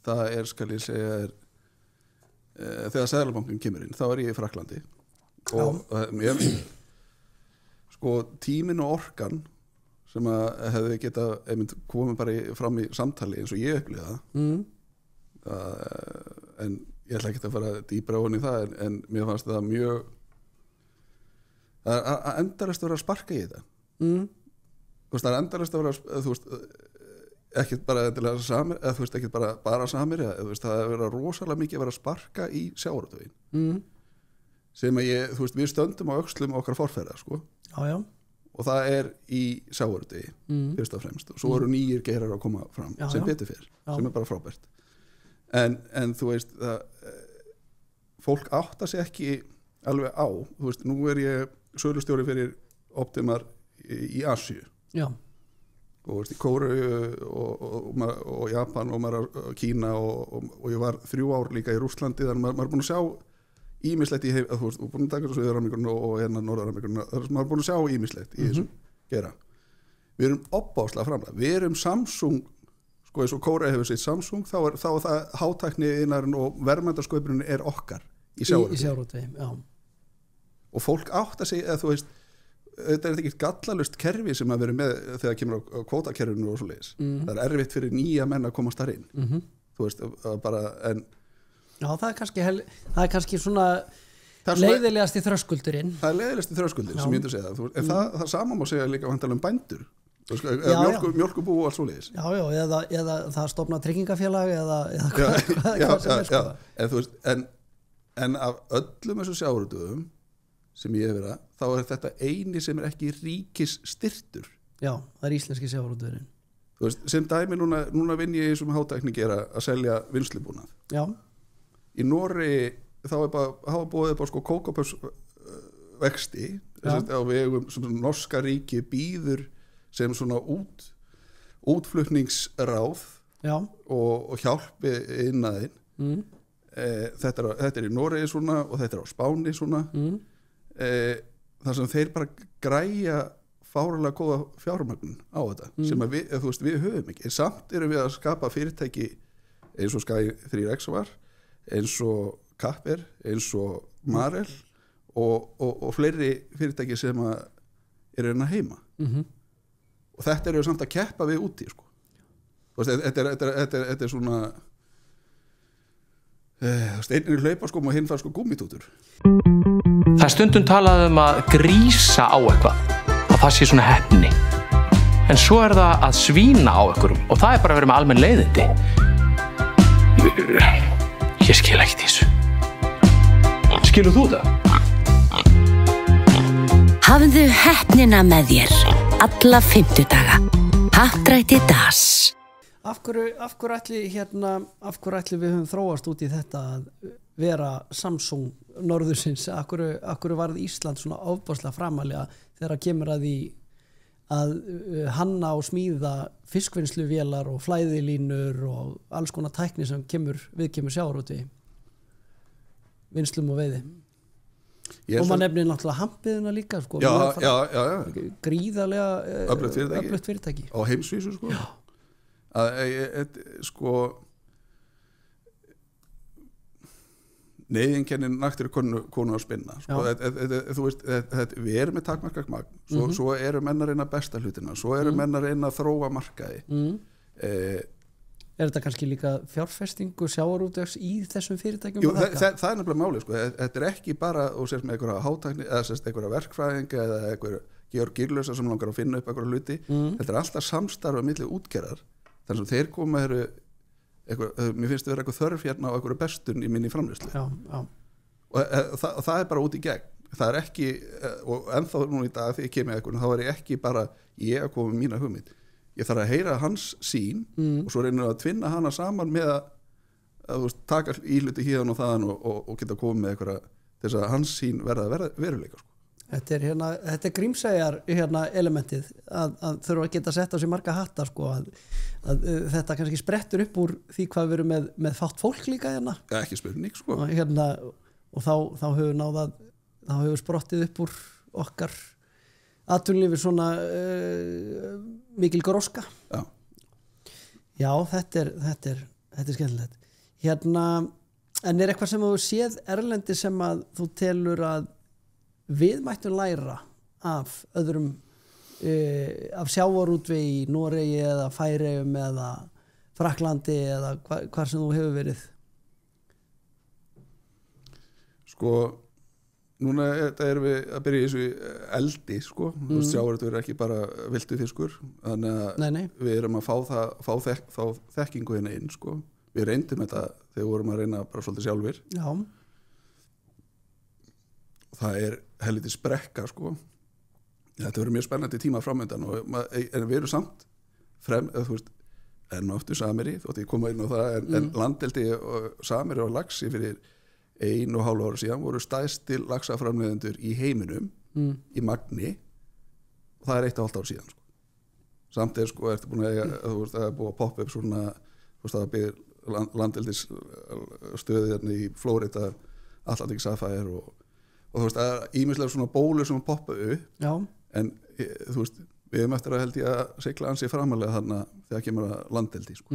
það skal ég segja þegar Seðlabankinn kemur inn, þá ég í Frakklandi og sko tíminn og orkan sem að hefði getað komið bara fram í samtali eins og ég upplýða en ég ætla ekki að fara dýpra ofan í það en mér fannst það mjög að endalaust vera að sparka í þetta það er endalaust að vera þú veist ekkert bara samir, eða þú veist ekkert bara samir það er verið rosalega mikið að vera að sparka í sjávarútveginn sem að þú veist við stöndum á öxlum okkar forfeðra sko já. Og það í sjávarútvegi fyrst og fremst og svo eru nýjir geirar að koma fram sem betur fyrr, sem bara frábært en þú veist það, fólk átta sig ekki alveg á, þú veist nú ég sölustjóri fyrir Optimar í Asíu og veist, í Kóreu og Japan og Kína og ég var 3 ár líka í Rússlandi þannig maður er búin að sjá ímislegt í þú veist, búin að taka svo Suður-Ameríkuna og Norður-Ameríkuna maður er búin að sjá ímislegt í þessum gera við erum opbáslega framlega við erum Samsung, sko eins og Kóreu hefur sitt Samsung, þá er það hátækni innarinn og verðmætasköpunin okkar í sjávarútvegi og fólk átta sig eða þú veist þetta ekki gallalust kerfi sem að vera með þegar kemur á kvótakerfinu og svoleiðis það erfitt fyrir nýja menn að komast þar inn þú veist, bara en já, það er kannski svona leiðilegasti þröskuldurinn það er leiðilegasti þröskuldurinn sem ég myndi að segja en það sama má segja líka vantarlega bændur mjólkubú og allt svoleiðis eða það stofna tryggingafélag eða hvað sem sko en þú veist, en af öllum þessum sjávarútvegum sem ég hef verið þá þetta eini sem ekki ríkis styrtur já, það íslenski sjávarútvegurinn þú veist, sem dæmi núna vinn ég sem hátækni gera að selja vinnslubúnað já í Noregi þá hafa búið upp á sko kókopöps vexti á vegum sem norska ríki býður sem svona útflutningsráð og hjálpi innaðinn þetta í Noregi svona og þetta á Spáni svona þar sem þeir bara græja fárlega góða fjármögnun á þetta sem að þú veist, við höfum ekki en samt erum við að skapa fyrirtæki eins og Sky 3X var eins og Kapper eins og Marel og fleiri fyrirtæki sem að hérna heima og þetta eru samt að keppa við úti sko. Þetta svona steinnir hlaupa sko og hinn fær sko gúmmítútur Það stundum talað að grísa á eitthvað að það sé svona heppni en svo það að svína á einhverjum og það bara að vera með almenn leiðindi ég skil ekki þessu skilur þú það? Hafðu heppnina með þér alla 50 daga Happdrætti DAS Af hverju ætli við höfum þróast út í þetta að vera Samsung norðursins, af hverju varð Ísland svona ofboðslega framalega þegar kemur að því að hanna og smíða fiskvinnsluvélar og flæðilínur og alls konar tækni sem kemur sjávarútvegi vinnslum og veiði og maður nefnir náttúrulega hampiðuna líka sko, gríðarlega öflugt fyrirtæki á heimsvísu sko sko neyðinkennin naktir konu að spinna sko, þú veist, við erum með takmarkað magn svo eru menn að reyna besta hlutina svo eru menn að reyna að þróa markaði Er þetta kannski líka fjárfestingu sjávarútvegs í þessum fyrirtækjum? Jú, það er nefnilega máli sko. Þetta ekki bara og sérst með einhverja hátækni eða sérst einhverja verkfræðinga eða einhverja Georg Gírlösa sem langar að finna upp einhverja hluti Þetta alltaf samstarfa milli útgerðar þannig að þeir koma mér finnst vera eitthvað þörf hérna á einhverju bestun í minni framleiðslu og það bara út í gegn það ekki, og ennþá núna í dag þegar ég kem með eitthvað, þá ég ekki bara ég að koma með mína hugmynd ég þarf að heyra hans sín og svo reynir að tvinna hana saman með að þú veist, taka í hluti hérna og þaðan og geta komið með eitthvað þess að hans sín verða veruleika sko. Þetta er Grímseyjar elementið að þurfa að geta sett á sig marga hatta sko, að þetta kannski sprettur upp úr því hvað við erum með fátt fólk líka hérna. Ja, ekki spurning sko. Og þá hefur sprottið upp úr okkar atvinnulífi svona mikil gróska. Já, þetta er skemmtilegt. En er eitthvað sem þú séð erlendi sem að þú telur að við mættum læra af öðrum af sjávarútvegi í Noregi eða Færeyjum eða Frakklandi eða hvar sem þú hefur verið? Sko, núna erum við að byrja í þessu eldi sko, sjávarútvegur er ekki bara viltu fiskur, þannig að við erum að fá þekkingu hérna inn sko. Við reyndum þetta þegar við vorum að reyna bara svolítið sjálfir. Já. Það er helviti sprekka sko. Þetta verður mjög spennandi tíma framöndan en við erum samt enn aftur Samherji, þótt ég koma inn á það en landeldi og Samherji og laxi fyrir 1,5 ára síðan voru stærsti laxaframleiðendur í heiminum í magni og það er 1,5 ára síðan sko. Samt sko, ertu búin að það er búið að poppa upp svona það byrð landeldis stöði hérna í Flórida Atlantic Sapphire og þú veist að ýmislega svona bólur sem poppa upp. Já. En þú veist við erum eftir að held ég að sigla ansi framalega þarna þegar kemur að landeldi sko.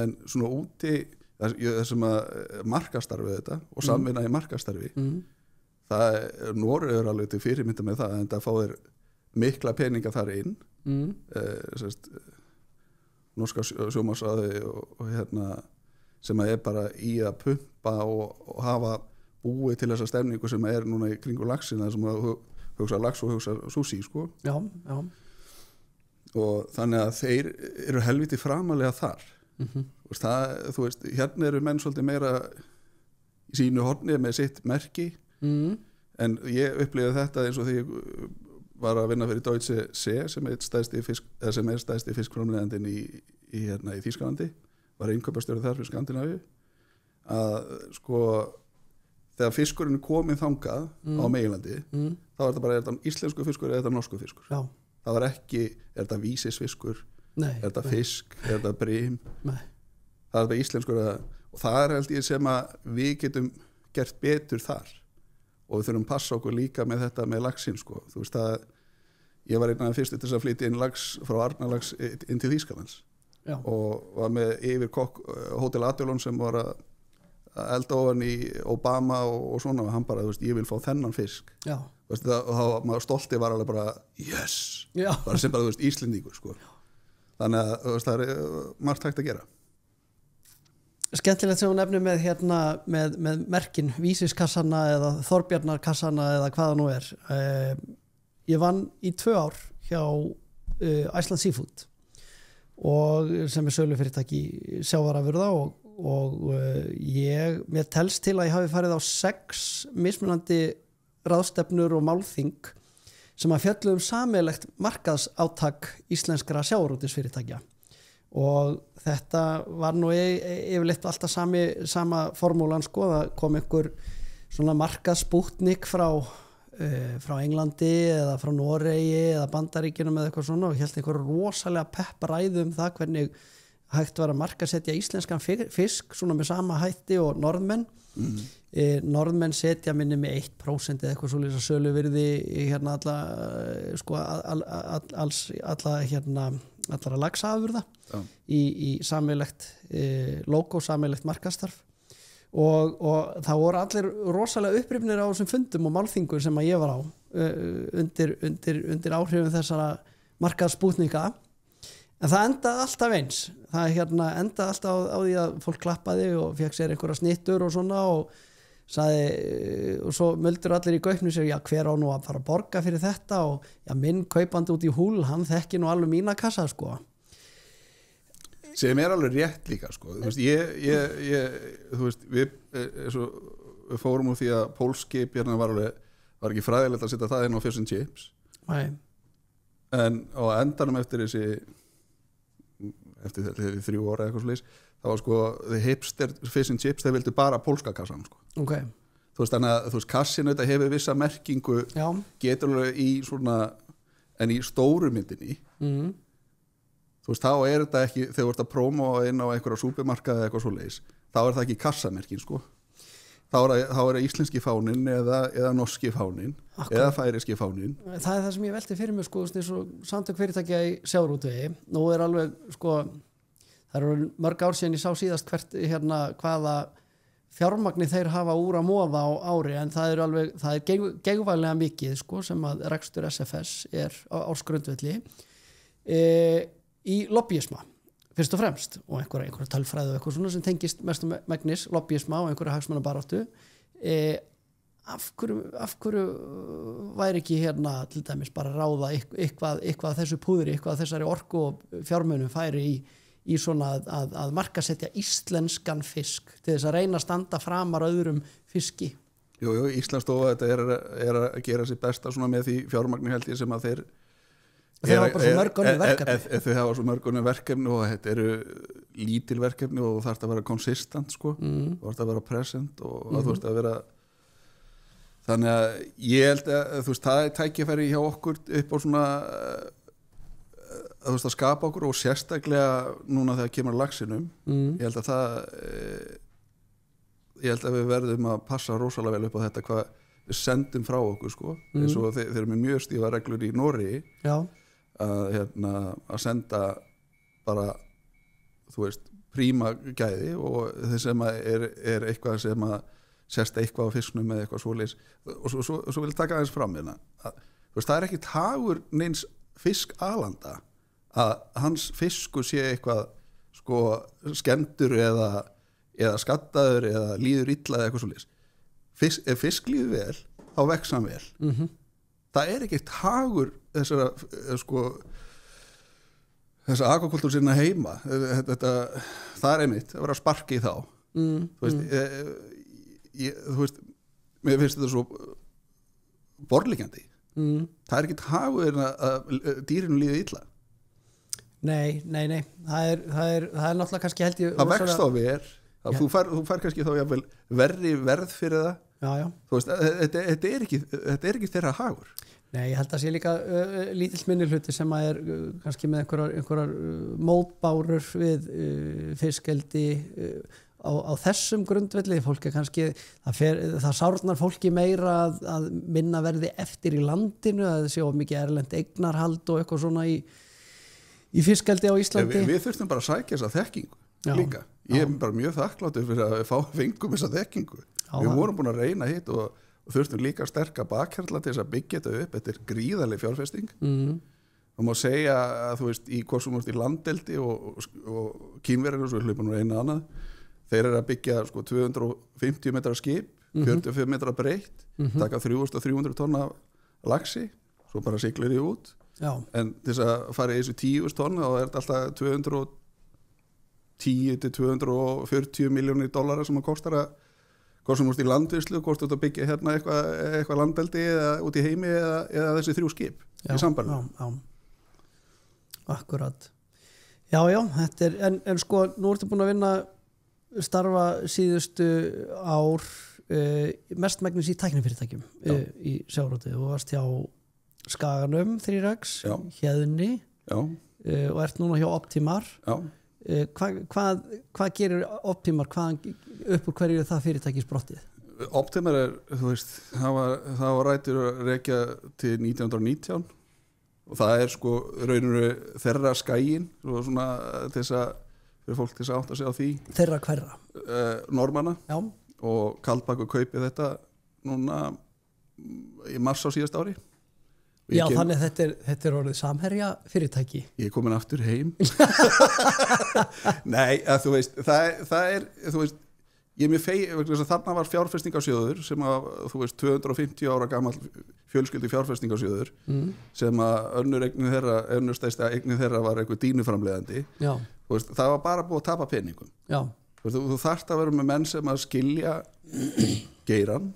En svona úti þessum að markastarfi þetta og samvinna í markastarfi það Noregur er alveg til fyrirmynda með það en það fá þeir mikla peninga þar inn norska sjómannsráði og hérna sem að er bara í að pumpa og hafa búið til þessa stemningu sem er núna í kringu laxina sem að hugsa lax og hugsa sushi sko. Já. Og þannig að þeir eru helviti framalega þar. Þú veist, hérna eru menn svolítið meira í sínu horni með sitt merki en ég upplifði þetta eins og því ég var að vinna fyrir Deutsche See sem er stærsti fiskframleiðandinn í Þýskalandi var innkaupastjóri þar fyrir Skandinavíu að sko þegar fiskurinn er kominn þangað á meginlandi þá er þetta bara er þetta íslensku fiskur eða er þetta norsku fiskur. Já. Það var ekki er þetta vísisfiskur, er þetta fisk, er þetta brim. Nei. Það er þetta íslenskur og það er held ég sem að við getum gert betur þar og við þurfum að passa okkur líka með þetta með laxinn sko. Þú veist að ég var einn af fyrstu til að flytja inn lax frá Arnarlax inn til Þýskalands. Já. Og var með yfirkokk Hótel Adilon sem var að elda ofan í Obama og svona og hann bara, þú veist, ég vil fá þennan fisk. Já. Þú veist, og þá maður stolti var alveg bara, yes! Já. Bara sem bara, þú veist, Íslendingur, sko. Já. Þannig að, þú veist, það er margt hægt að gera. Skemmtilegt sem hún nefnir með hérna, með merkin, Vísiskassana eða Þorbjarnarkassana eða hvaða nú er. Ég vann í 2 ár hjá Iceland Seafood og sem er sölufyrirtæki sjávarafurða og mér telst til að ég hafi farið á 6 mismunandi ráðstefnur og málþing sem að fjöllu sameiginlegt markaðsátak íslenskra sjávarútvegsfyrirtækja og þetta var nú yfirleitt alltaf sama formúlan sko, það kom einhver svona markaðsspútnik frá Englandi eða frá Noregi eða Bandaríkjunum eða eitthvað svona og hélt einhver rosalega peppræðu það hvernig hægt var að markasetja íslenskan fisk svona með sama hætti og norðmenn norðmenn setja minni með 1% eða eitthvað svolítið söluvirði hérna allara laxafurða í sameiginlegt logo, sameiginlegt markaðsstarf og það voru allir rosalega upprifnir á þessum fundum og málþingur sem að ég var á undir áhrifum þessara markaðsspútninga en það endaði alltaf eins það endaði alltaf á því að fólk klappaði og fekk sér einhverja snittur og svona og sagði og svo möldur allir í gaupnum sér já hver á nú að fara að borga fyrir þetta og já minn kaupandi út í húl hann þekki nú alveg mína kassa sko sem er alveg rétt líka sko þú veist þú veist við fórum úr því að pólskip hérna var ekki fræðilegt að setja það inn á fish and chips en á endanum eftir 3 ára eitthvað svolítið það var sko the hipster fish and chips þeir vildu bara pólska kassan sko þannig að kassin þetta hefur vissa merkingu getur alveg í svona en í stóru myndinni þá þetta ekki þegar þú ert að prómóa inn á einhverja súpermarkaði eða eitthvað svoleiðis, þá það ekki kassamerkin sko, þá það íslenski fáninn eða norski fáninn eða færiski fáninn. Það það sem ég velti fyrir mig sko, eins og samtök fyrirtækja í sjávarútvegi, nú alveg sko, það eru mörg ár síðan ég sá síðast hvaða fjármagni þeir hafa úr að móða á ári, en það geigvænlega mikið sko, sem að rekstur SFS á ársgrundvelli í lobbyisma fyrst og fremst, og einhverja tölfræði og eitthvað svona sem tengist mestum megnis lobbyisma og einhverja hagsmunabaráttu. Af hverju væri ekki til dæmis bara ráða eitthvað þessu púðri, eitthvað þessari orku og fjármunum færi í svona að markasetja íslenskan fisk til þess að reyna að standa framar öðrum fiski. Jú, Íslandsstofa þetta að gera sér besta svona með því fjármagni held ég sem að þeir hafa bara svo mörg önnur verkefni. Þau hafa svo mörg önnur verkefni og þetta eru lítil verkefni og þarf að vera konsistent sko, þarf að vera present og þú veist að vera, þannig að ég held að það tækifæri hjá okkur upp á svona að skapa okkur og sérstaklega núna þegar kemur laxinum, ég held að við verðum að passa rosalega vel upp á þetta hvað við sendum frá okkur sko, eins og þeir eru með mjög stífa reglur í Noregi að senda bara príma gæði og þeir sem er eitthvað sem að sérst eitthvað á fisknum eða eitthvað svoleiðis og svo vil ég taka aðeins fram hérna það er ekki hagur neins fiskalanda að hans fiskur sé eitthvað sko skemmtur eða skattaður eða líður illa eða eitthvað svoleiðis. Ef fisk líður vel þá vex hann vel. Það er ekkert hagur þessara sko þessa akvakultúr sinna heima það er einmitt að vera að sparka í þá þú veist mér finnst þetta svo borðliggjandi það er ekkert hagur að dýrinu líði illa. Nei það er náttúrulega kannski held ég það vext á verð þú fær kannski þá jafnvel verð fyrir það þú veist, þetta er ekki þeirra hagur. Nei, ég held að sé líka lítill minnihluti sem að kannski með einhverjar mótbárur við fiskeldi á þessum grundvelli. Fólk kannski það sárnar fólki meira að minna verði eftir í landinu, að það sé of mikið erlent eignarhald og eitthvað svona í fiskeldi á Íslandi. Við þurftum bara að sækja þessa þekkingu líka. Ég bara mjög þakkláttur fyrir að fengum þessa þekkingu. Við vorum búin að reyna hitt og þurftum líka sterka bakhjarla til þess að byggja þetta upp. Þetta er gríðarleg fjárfesting. Það má segja að þú veist í hvort sem í landeldi og Kínverjar og svo hlupum við einu annað. Þeir eru að byggja sko 250 metra skip, 45 metra breitt, taka 3.300 tonna laxi, svo bara siglir þið út. En til þess að fara í þessu 10.000 tonna þá þetta alltaf 210 til 240 milljónir dollara sem það kostar að hvort sem í landvislu, hvort þú byggja hérna eitthvað landeldi eða út í heimi eða þessi 3 skip í sambandi. Akkurat. Já, þetta en sko nú ertu búin að starfa síðustu ár mestmegnis í tæknifyrirtækjum í sjávarútvegi. Þú varst hjá Skaganum 3X, Héðni og ert núna hjá Optimar. Hvað gerir Optimar? Upp úr hverju það fyrirtæki sprottið? Optimar þú veist, það var rætur að rekja til 1919 og það sko rauninu þeirra skæin svona til þess að fyrir fólk til þess að átta sig á því. Þeirra hverra? Normanna og Kaldbakur kaupið þetta núna í mars á síðast ári. Já, þannig þetta er orðið samherja fyrirtæki. Ég er komin aftur heim. Nei, þú veist, það er, þú veist, ég er mjög þarna var fjárfestingarsjóður sem að, þú veist, 250 ára gamall fjölskyldi fjárfestingarsjóður sem að önnur stærsta eignin þeirra var einhver dýnuframleiðandi. Þú veist, það var bara búið að tapa peningum. Þú þarft að vera með menn sem að skilja geiran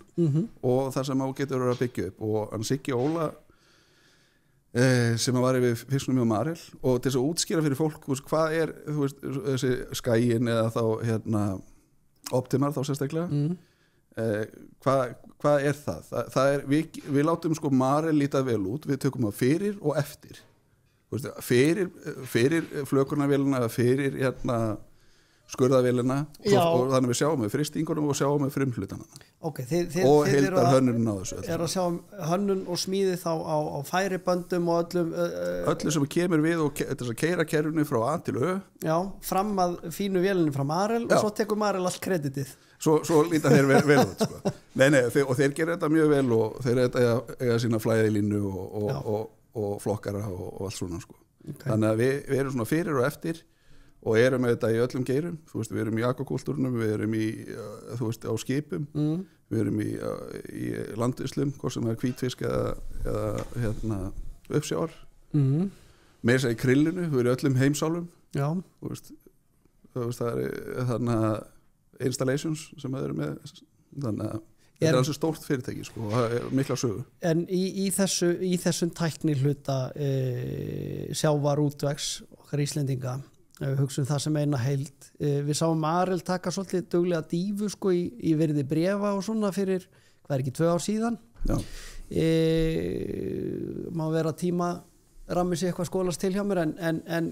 og það sem á getur verið að byggja upp og hann Siggi Óla sem að var yfir fisknum hjá Marel og til þess að útskýra fyrir fólk hvað þú veist, þessi skæin eða þá Optimar þá sérstaklega hvað það? Það við látum sko Marel líta vel út, við tökum það fyrir og eftir. Fyrir flökunarvélina eða fyrir skurðavélina og þannig við sjáum með fristingunum og sjáum með frumhlutana og heildar hönnun á þessu að sjá hönnun og smíði þá á færiböndum og öllu sem kemur við og þess að keyra kerfinu frá A til Ö fram að fínu vélinni frá Marel og svo tekur Marel allt kreditið svo líta þeir vel út sko. og þeir gera þetta mjög vel og þeir eiga sína flæðilínu og flokkara og allt svona sko. Þannig að við erum svona fyrir og eftir og erum með þetta í öllum geirum við erum í aquakultúrnum, við erum í á skipum, við erum í landvislum, hvort sem hvítfisk eða uppsjávar með þess að í krillinu, við erum í öllum heimsálum það þannig að installations sem við erum með þannig að þetta er alveg stórt fyrirtæki sko, mikla sögu. En í þessum tækni hluta sjávar útvegs okkar Íslendinga við hugsaum það sem eina heild við sáum Marel taka svolítið duglega dífu sko í virði bréfa og svona fyrir, hvað ekki 2 ár síðan má vera tíma rammi sig eitthvað skólast til hjá mér en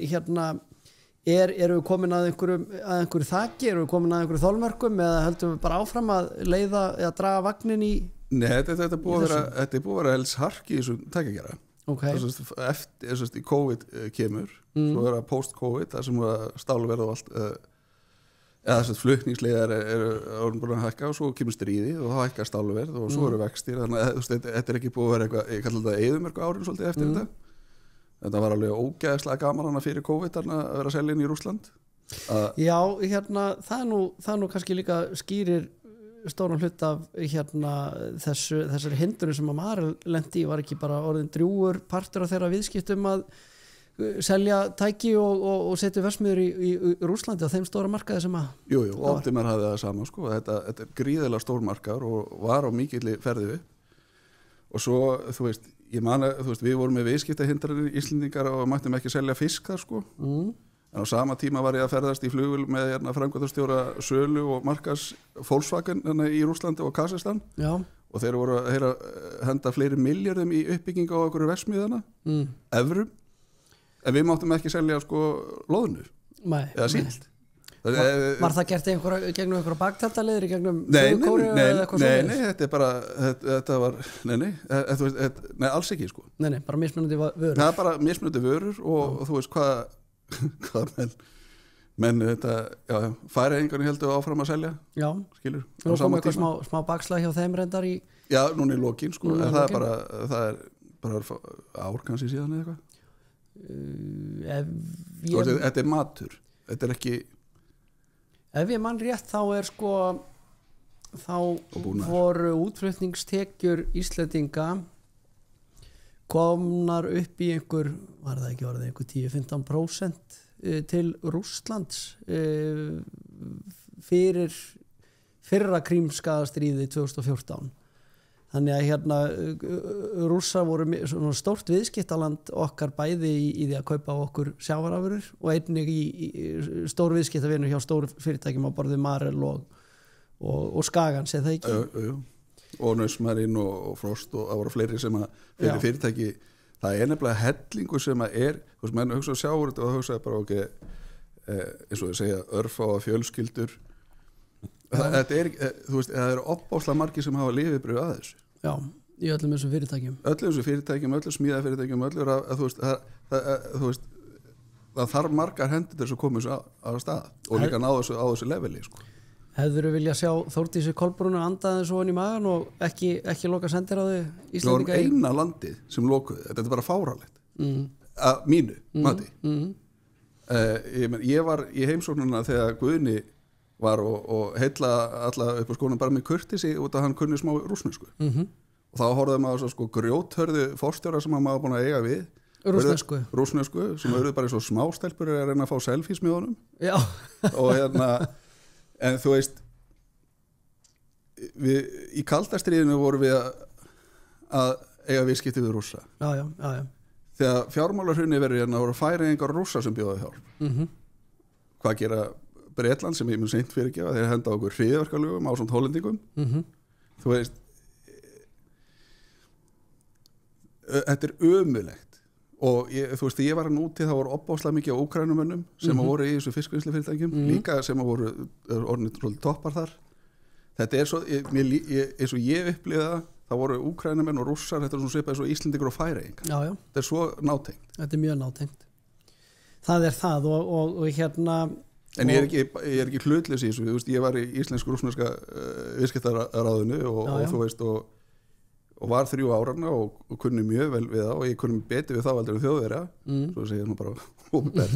erum við komin að einhverju þaki, erum við komin að einhverju þolmörkum eða höldum við bara áfram að leiða eða draga vagnin í Nei, þetta er búið að vera helst harki í þessum tækjagjara eftir í COVID kemur svo er það post-COVID þar sem stálverð og allt eða þess að flutningsleiðar eru búin að hækka og svo kemur stríðið og þá hækkar stálverð og svo eru vextir þannig að þetta er ekki búið að vera eitthvað ég kallar þetta eyðimörku árin svolítið eftir þetta var alveg ógeðslega gaman hana fyrir COVID að vera að selja inn í Rússland Já, það er nú kannski líka skýrir stóran hlut af þessari hindrun sem að Marel lenti í var ekki bara orðin drjúgur partur af þeirra viðskiptum að selja tæki og setja versmiður í Rússlandi á þeim stóra markaði sem að Jú, Optimar hafði það sama sko. Þetta er gríðilega stór markaður og var á mikilli ferði og svo, ég man að við vorum með viðskiptahindranir Íslendingar og mættum ekki selja fisk þar sko en á sama tíma var ég að ferðast í flugvél með framkvæmdastjóra sölu og markas Volkswagen í Rússlandi og Kazakstan og þeir voru að henda fleiri miljardum í uppbyggingu á okkur versmiðana evrum en við máttum ekki selja sko loðnu eða síld Var það gert gegnum einhverja baktjaldaleiðir gegnum Suður-Kóreu eða eitthvað svoleiðis? Nei, þetta er bara þetta var, nei, alls ekki sko Nei, bara mismunandi vörur Það er bara mismunandi vörur og þú veist hvað menn þetta, Færeyingarnir heldur áfram að selja skilur Nú kom eitthvað smá bakslag hjá þeim reyndar í Já, núna í lokin sko en það er bara ár kannski síðan eða eitthvað Þetta er matur þetta er ekki Ef ég mann rétt þá er sko þá voru útflutningstekjur Íslendinga komnar upp í einhver 10-15% til Rússlands fyrir fyrra Krímskagastríði 2014 þannig að Rússar voru stórt viðskiptaland okkar bæði í því að kaupa okkur sjávarafurur og einnig í stór viðskiptavinur hjá stór fyrirtækjum á borði Marel og Skagans eða ekki og Nausmarinn og Frost og það voru fleiri sem að fyrir fyrirtæki það er nefnilega hellingu sem að þú veist, menn hugsa sjáur og hugsa bara eins og þau segja örfáa fjölskyldur þetta er, þú veist, það eru opbáslega margir sem hafa lifibrauð að þessu Já, í öllum þessum fyrirtækjum öllum smíðafyrirtækjum þú veist það þarf margar hendur til þess að koma þessu á stað og líka ná þessu á þessu leveli sko. Hefðirðu vilja sjá Þórdísi Kolbrúnu andaði svo inn í magan og ekki loka sendir á þau Íslendinga í eina landið sem lokuði, þetta er bara fáránlegt að mínu mati ég var í heimsóknuna þegar Guðni var og heilla alla upp á skólanum bara með kurteisi út að hann kunni smá rússnesku og þá horfðum maður svo grjóthörðu forstjóra sem maður búin að eiga við rússnesku sem auðvitað bara eins og smástelpur að reyna að fá selfies með honum og en þú veist í kaldastriðinu vorum við að eiga viðskipti við Rússa þegar fjármálahrunni verið voru Færeyingar og Rússar sem bjóða hjálp hvað gera Bretland sem ég mun seint fyrirgefa, þeir henda okkur hryðjuverkalögum á svona hollendingum þú veist þetta ömurlegt og þú veist, ég var hann úti það voru opbáslega mikið á Úkrænumönnum sem voru í þessu fiskvinnslufyrirtækjum líka sem voru orðnir svolítið toppar þar þetta svo eins og ég upplifði það voru Úkrænumenn og Rússar þetta svona svipað svo Íslendingur og Færeyingar þetta svo nátengt þetta mjög nátengt það það og hérna en ég er ekki hlutlaus í þessu þú veist, ég var í íslensk-rússneska viðskiptaráðinu og þú veist og var 3 ára og kunni mjög vel við það og ég kunni betur við þá aldrei Þjóðverja svo segir maður bara opinbert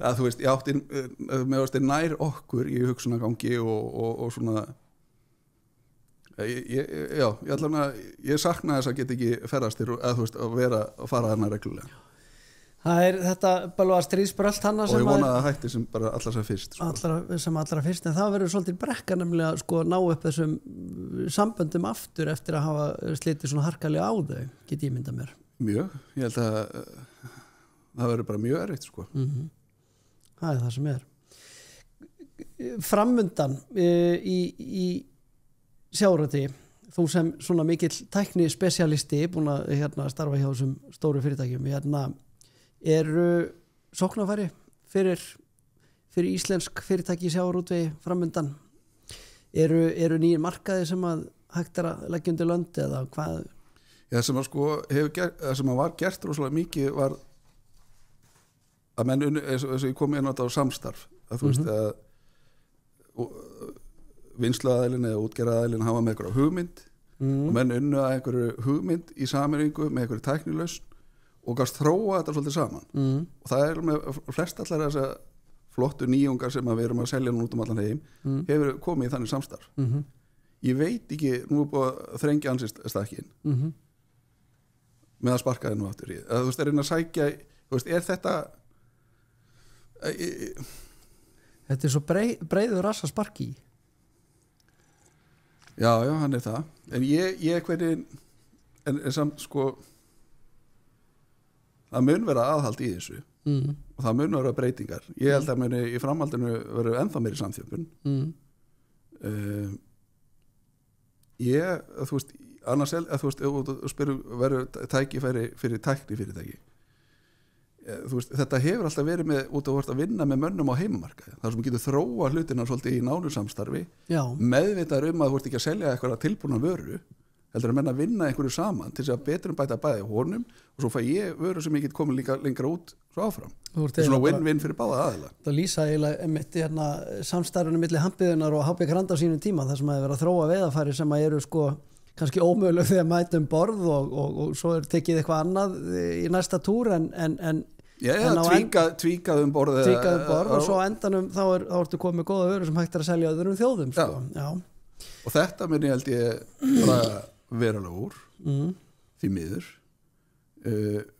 að þú veist, ég átti með ástu nær okkur í hugsunargangi og svona ég sakna þess að geta ekki ferðast til að þú veist, að fara þarna reglulega það þetta bara var stríðsbrölt hana og ég vona að hætti sem bara allra sem fyrst allra fyrst en það verður svolítið brekka nefnilega sko ná upp þessum samböndum aftur eftir að hafa slitið svona harkalega á þau get ég mynda mér mjög, ég held að það verður bara mjög erfitt sko það það sem framundan í sjávarútvegi þú sem svona mikill tækni spesialisti búin að starfa hjá þessum stóru fyrirtækjum eru sóknarfæri fyrir íslensk fyrirtæki í sjávarútvegi framundan eru nýjir markaði sem að hægt að leggja undir lönd eða hvað sem að sko sem að var gert rosalega mikið var að menn eins og ég kom inn á þetta á samstarf að þú veist að vinnsluaðilin eða útgerðaðilin hafa með einhverja hugmynd og menn unnu að einhverju hugmynd í sameiningu með einhverju tæknilausn og gafst þróa þetta svolítið saman og það með flest allar þess að flottu nýjungar sem að við erum að selja nú út allan heim hefur komið í þannig samstarf ég veit ekki, nú búið að þrengja ansist stakkin með að sparka þennu aftur í þú veist, reyna að sækja þú veist, þetta þetta svo breiður rass að sparki já, hann það en ég hvernig en samt sko það mun vera aðhald í þessu og það mun vera breytingar ég held að muni í framhaldinu verður ennþá meiri samþjöppun þú veist annars þú veist, spyrum verður tækifæri fyrir tækni fyrirtæki þú veist, þetta hefur alltaf verið með út að vinna með mönnum á heimamarkaði þar sem getur þróa hlutina svolítið í nánu samstarfi meðvitaður að þú ert ekki að selja eitthvað tilbúna vöru heldur að menna að vinna einhverju saman til þess að betur bæta bæði honum og svo fæ ég vöru sem ég get komið líka lengra út svo áfram svona win-win fyrir báða aðila það lýsa eiginlega samstarfinu milli Hampiðunar og HB Granda á sínum tíma þar sem að vera að þróa veiðarfæri sem að eru sko kannski ómöguleg þegar mæta borð og svo tekið eitthvað annað í næsta túr en tvíkað borð og svo endanum þá ertu komið með góða vöru sem hægt að selja öðrum þjóðum sko. Og þetta minn ég held ég bara verulega úr því miður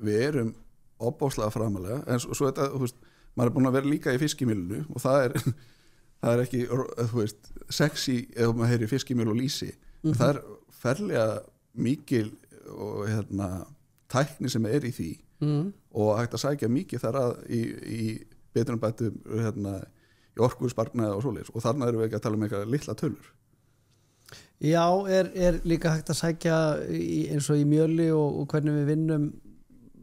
við erum opbáslega framalega en svo þetta, þú veist, maður búin að vera líka í fiskimilinu og það er ekki, þú veist, sexy ef maður heyri fiskimil og lýsi það ferlega mikil og tækni sem í því og hægt að sækja mikið þar að í betrumbættum í orkusparnaði og svoleiðis og þarna erum við ekki að tala um eitthvað litla tölur Já, er líka hægt að sækja eins og í mjöli og hvernig við vinnum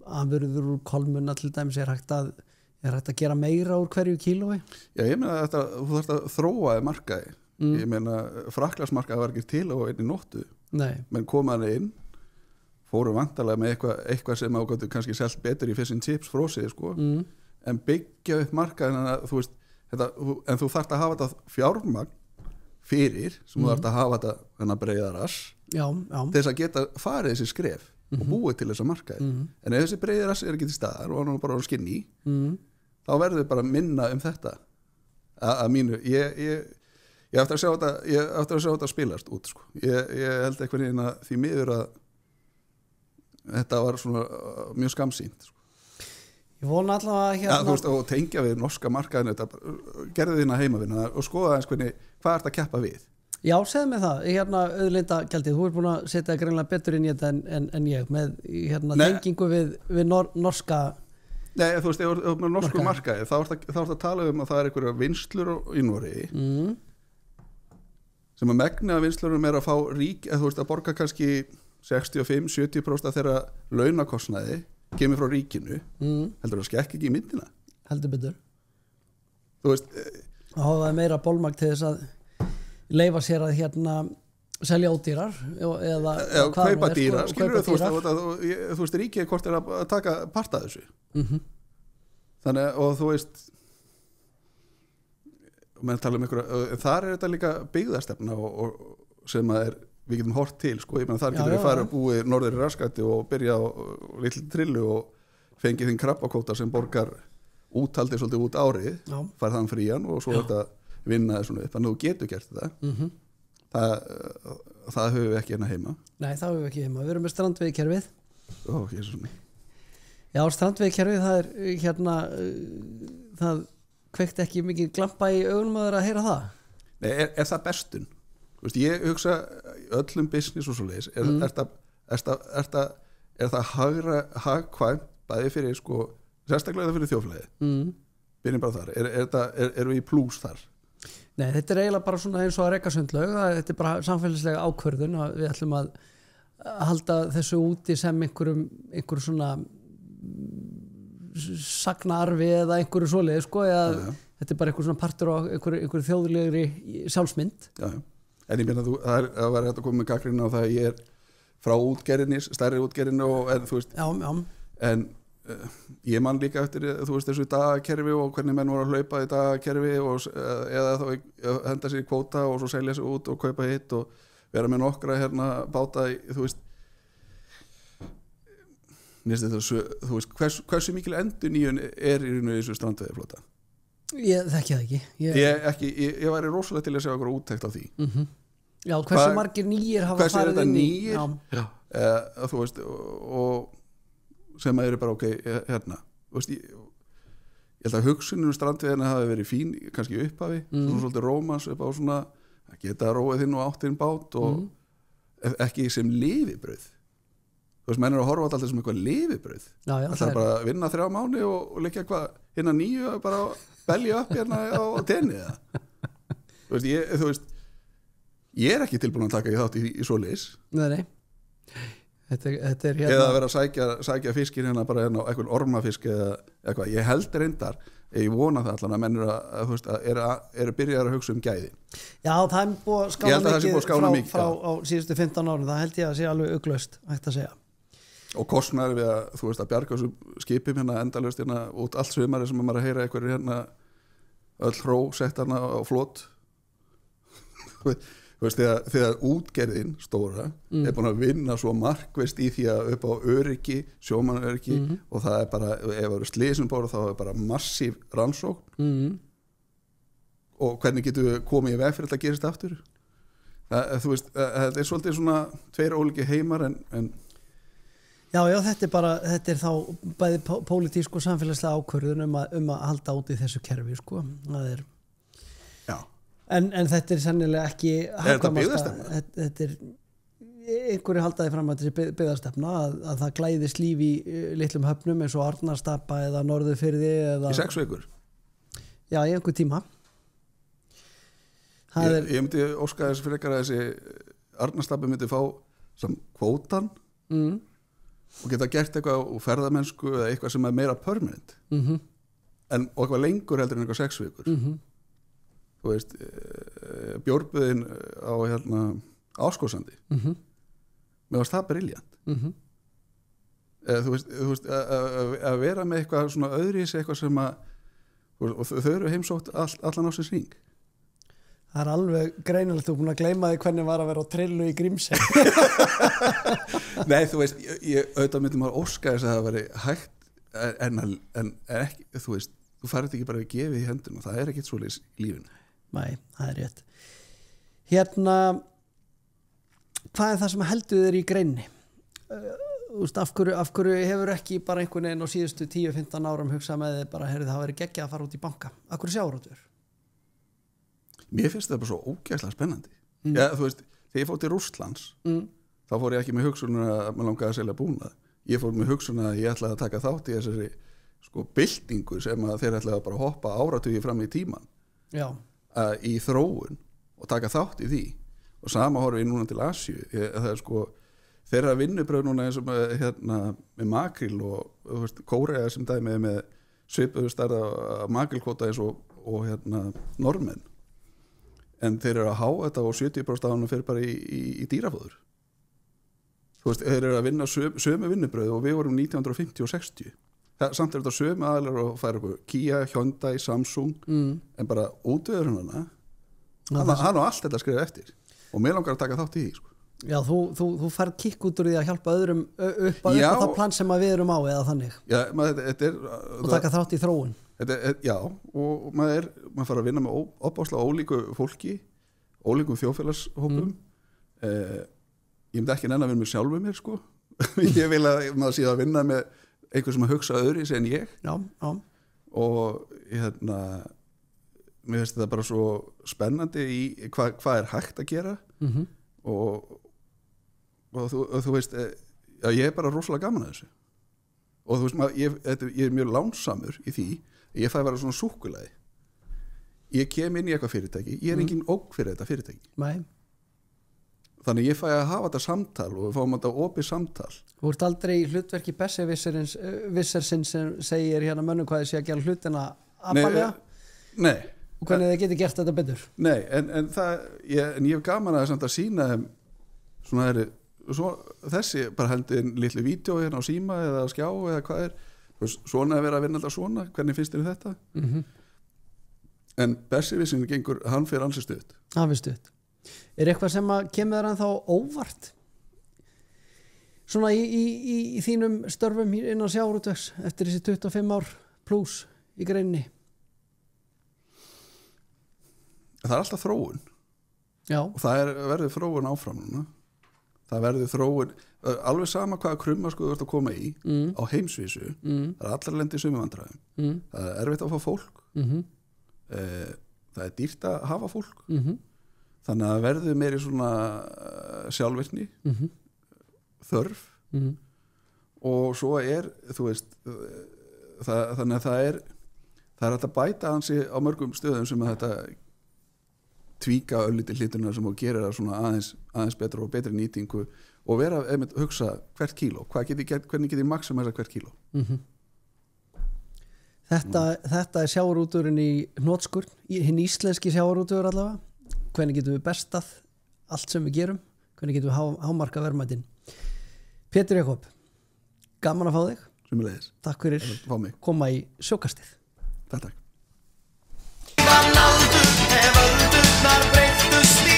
afurður úr kolmunna til dæmis er hægt að gera meira úr hverju kílói? Já, ég meina að þú þarft að þróa markaði ég meina frakklarsmarkaði var ekki til á einni nóttu menn komaði inn fóru vantarlega með eitthvað sem ágættu kannski selt betur í fish and chips frósið sko en byggja upp markaðin að þú veist en þú þarft að hafa þetta fjármagn fyrir sem þú þarft að hafa þetta þennan breiða rass til þess að geta farið þessi skref og búið til þessa markaði en ef þessi breiði rass ekki til staðar og hann bara skinni þá verður bara minna þetta að mínu ég eftir að sjá þetta spilast út sko. ég held eitthvað hérna því miður að þetta var svona mjög skamsýnt sko. Ég vona allavega þú veist, og tengja við norska markaðinu gerðu þína heimavinna og skoða eins hvernig hvað ert að keppa við Já, segðu mig það, auðlindagjaldið þú ert búin að setja greinlega betur inn í þetta en ég með tengingu við norska Nei, þú veist, ef þú með norsku markaði þá ert að tala að það einhverja vinslur í Noregi sem að megna að vinslurum að fá rík, þú veist, að borga kannski 65-70% af þeirra launakostnaði kemur frá ríkinu heldur það skekk ekki í myndina? Heldur betur. Þú veist, það er meira bólmagn til þess að leyfa sér að selja ódýrar eða kaupa dýrar, skilur þú veist, ríkið hvort að taka part af þessu þannig, og þú veist menn tala ykkur, þar þetta líka byggðastefna og sem að við getum hort til, sko, ég meina þar getur við fara að búi norður í Raskati og byrja á litlu trillu og fengið þinn krabbakóta sem borgar úthaldið svolítið út árið, fær þann frían og svo þetta vinna þessu upp, þannig að þú getur gert þetta það höfum við ekki hérna heima. Nei, það höfum við ekki heima, við erum með strandveiðkerfið. Já, strandveiðkerfið, það er það kveikt ekki mikið glampa í augunum að heyra það? Nei, er það bestun? Þú veist, ég hugsa öllum business og svo leiðis, er það hagkvæmt bæði fyrir, sko, sérstaklega fyrir þjóðfélagið? Byrjum bara þar, erum við í plús þar? Nei, þetta er eiginlega bara svona eins og að reka sundlaug, þetta er bara samfélagslega ákvörðun og við ætlum að halda þessu úti sem einhver svona sagnaarfi eða einhverju svoleið, sko, eða þetta er bara einhver svona partur á einhverju þjóðlegri sjálfsmynd. Já, en ég meina það var hægt að koma með gagnrýni á það að ég er frá útgerðinni, stærri útgerðinni og en þú veist, en ég man líka eftir, þú veist, þessu dagakerfi og hvernig menn voru að hlaupa í dagakerfi eða þá henda sér í kvóta og svo selja sér út og kaupa hitt og vera með nokkra báta, þú veist þú veist, hversu mikil endurnýjun er í raun og þessu strandveiðiflota? Ég þekki það ekki. Ég væri rosalega til að segja okkur úttekt á því. Já, hversu margir nýjir hafa farið inn í? Hversu er þetta nýjir? Þú veist, og sem að eru bara ok, þú veist, ég held að hugsunin strandveiðina hafi verið fín, kannski upphafi, svona svolítið rómans upp á svona, að geta róið þinn og áttinn bát og ekki sem lifibrauð. Þú veist, menn eru að horfa alltaf sem eitthvað lifibrauð. Það er bara að vinna 3 mánuði og liggja eitthvað hérna 9 og bara belja upp hérna á tenni eða. Þú veist, ég er ekki tilbúin að taka í þátt í svoleiðis. Nei. Þetta er hérna. Eða að vera að sækja fiskin hérna bara hérna á eitthvað ormafisk eða eitthvað. Ég held reyndar, ég vona það allan að menn eru byrjaðar að hugsa gæði. Já, það er búið að skána mikið frá á síðustu 15 árum. Það held ég að sé alveg ugglaust, hægt að segja. Og kostnaður við að, þú veist, að bjarga þessum skipum hérna endalaust hérna út allt sumari sem maður að heyra eitthvað hérna öll hró sett hérna á flot. Þú veist, þegar útgerðin stóra er búin að vinna svo markvist í því að upp á öryggi, sjómannöryggi og það er bara, ef það eru slysum bóra þá er bara massív rannsókn og hvernig getum við komið í veg fyrir að gerist aftur? Þú veist, þetta er svolítið svona 2 ólíkir heimar en Já, þetta er þá bæði pólitísk og samfélagslega ákvörðun um að halda út í þessu kerfi, sko. Það er en þetta er sennilega ekki hagkvæmasta. Þetta er einhverju haldaði fram að þessi byggðastefna að það glæðist líf í litlum höfnum eins og Arnarstapa eða Norðurfirði eða í 6 vikur. Já, í einhver tíma. Ég myndi óska þess frekar að þessi Arnarstapa myndi fá sem kvótan og geta gert eitthvað úr ferðamennsku eða eitthvað sem er meira permanent og eitthvað lengur heldur en eitthvað 6 vikur þú veist bjórböðin á Áskósandi mér varst það briljant þú veist að vera með eitthvað svona öðris eitthvað sem að og þau eru heimsótt allan ásins hring. Það er alveg greinilegt, þú er búin að gleyma því hvernig var að vera á trillu í Grímsey. Nei, þú veist, ég auðvitað myndi maður óska þess að það veri hægt en ekki, þú veist, þú farið ekki bara að gefa í hendun og það er ekkert svoleiðis í lífinu. Nei, það er rétt. Hérna, hvað er það sem heldur þér í greinni? Af hverju hefur ekki bara einhvern veginn á síðustu 10-15 árum hugsað með þið bara, heyrðu, það væri geggjað að fara út í banka. Af hverju sjávarútvegur? Mér finnst það bara svo ógeðslega spennandi. Ja, þú veist, þegar ég fór til Rússlands þá fór ég ekki með hugsun að maður langaði að selja búnað. Ég fór með hugsun að ég ætlaði að taka þátt í þessari sko byltingu sem að þeir ætlaði bara að hoppa áratugi fram í tíman í þróun og taka þátt í því og sama horfum við núna til Asíu það sko þeirra vinnubröð núna eins og með makril og Kórea sem dæmi með svipuðu stærða makrilkvóta eins og normenn en þeir eru að há þetta og 70% af hann fyrir bara í dýrafóður þeir eru að vinna sömu vinnubröð og við vorum 1950 og 60 samt er þetta sömu aðlar og færa Kia, Hyundai, Samsung en bara útvöður hann á allt þetta skrifa eftir og mér langar að taka þátt í því sko. Já, þú færð kikk út úr því að hjálpa öðrum upp að það plan sem að við erum á eða þannig og taka þátt í þróun Já, og maður fara að vinna með opáslega ólíku fólki ólíkum þjóðfélagshópum ég myndi ekki nenn að vinna með sjálfu mér sko ég vil að maður sé að vinna með einhver sem að hugsa öðru en ég já. Og mér finnst þetta bara svo spennandi í hvað er hægt að gera og þú veist já, ég er bara rosalega gaman að þessu og þú veist ég er mjög lánsamur í því ég fæ að vera svona súkkulaði ég kem inn í eitthvað fyrirtæki ég er engin ógn fyrir þetta fyrirtæki Nei. Þannig ég fæ að hafa þetta samtal og við fáum þetta opið samtal Þú ert aldrei í hlutverki besserwisserinn sem segir hérna mönnum hvað þið sé að gera hlutina aðbalega Nei og hvernig þið geti gert þetta betur Nei, en ég hef gaman að samt að sýna þeim svona þessi bara hendin litlu vídeo hérna á síma eða á skjá eða hvað er svona að vera að vinna alltaf svona hvernig finnst þér þetta en besserwisserinn gengur hann fyrir ansi stutt hann fyrir stutt Er eitthvað sem að kemur þér ennþá óvart svona í þínum störfum innan sjávarútvegs eftir þessi 25 ár pluss í greininni Það er alltaf þróun Já. og það verður þróun áfram núna það verður þróun alveg sama hvaða krummaskuð þú ert að koma í á heimsvísu það er allar lendi í sömu vandræðum það er erfitt að fá fólk það er dýrt að hafa fólk þannig að verður meiri svona sjálfvirkni þörf og svo þú veist þannig að það er hægt að bæta hansi á mörgum stöðum sem að þetta tvíka öllítið hlutina sem að gera það svona aðeins betra og betri nýtingu og vera einmitt hugsa hvert kíló hvernig get ég maximæsa hvert kíló Þetta er sjávarútvegurinn í hnotskurn hinn íslenski sjávarútvegur allavega hvernig getum við bestað allt sem við gerum hvernig getum við hámarka verðmætin Pétur Jakob gaman að fá þig Sömuleiðis. Takk fyrir koma í sjókastið Takk Ef öldurnar breyttust í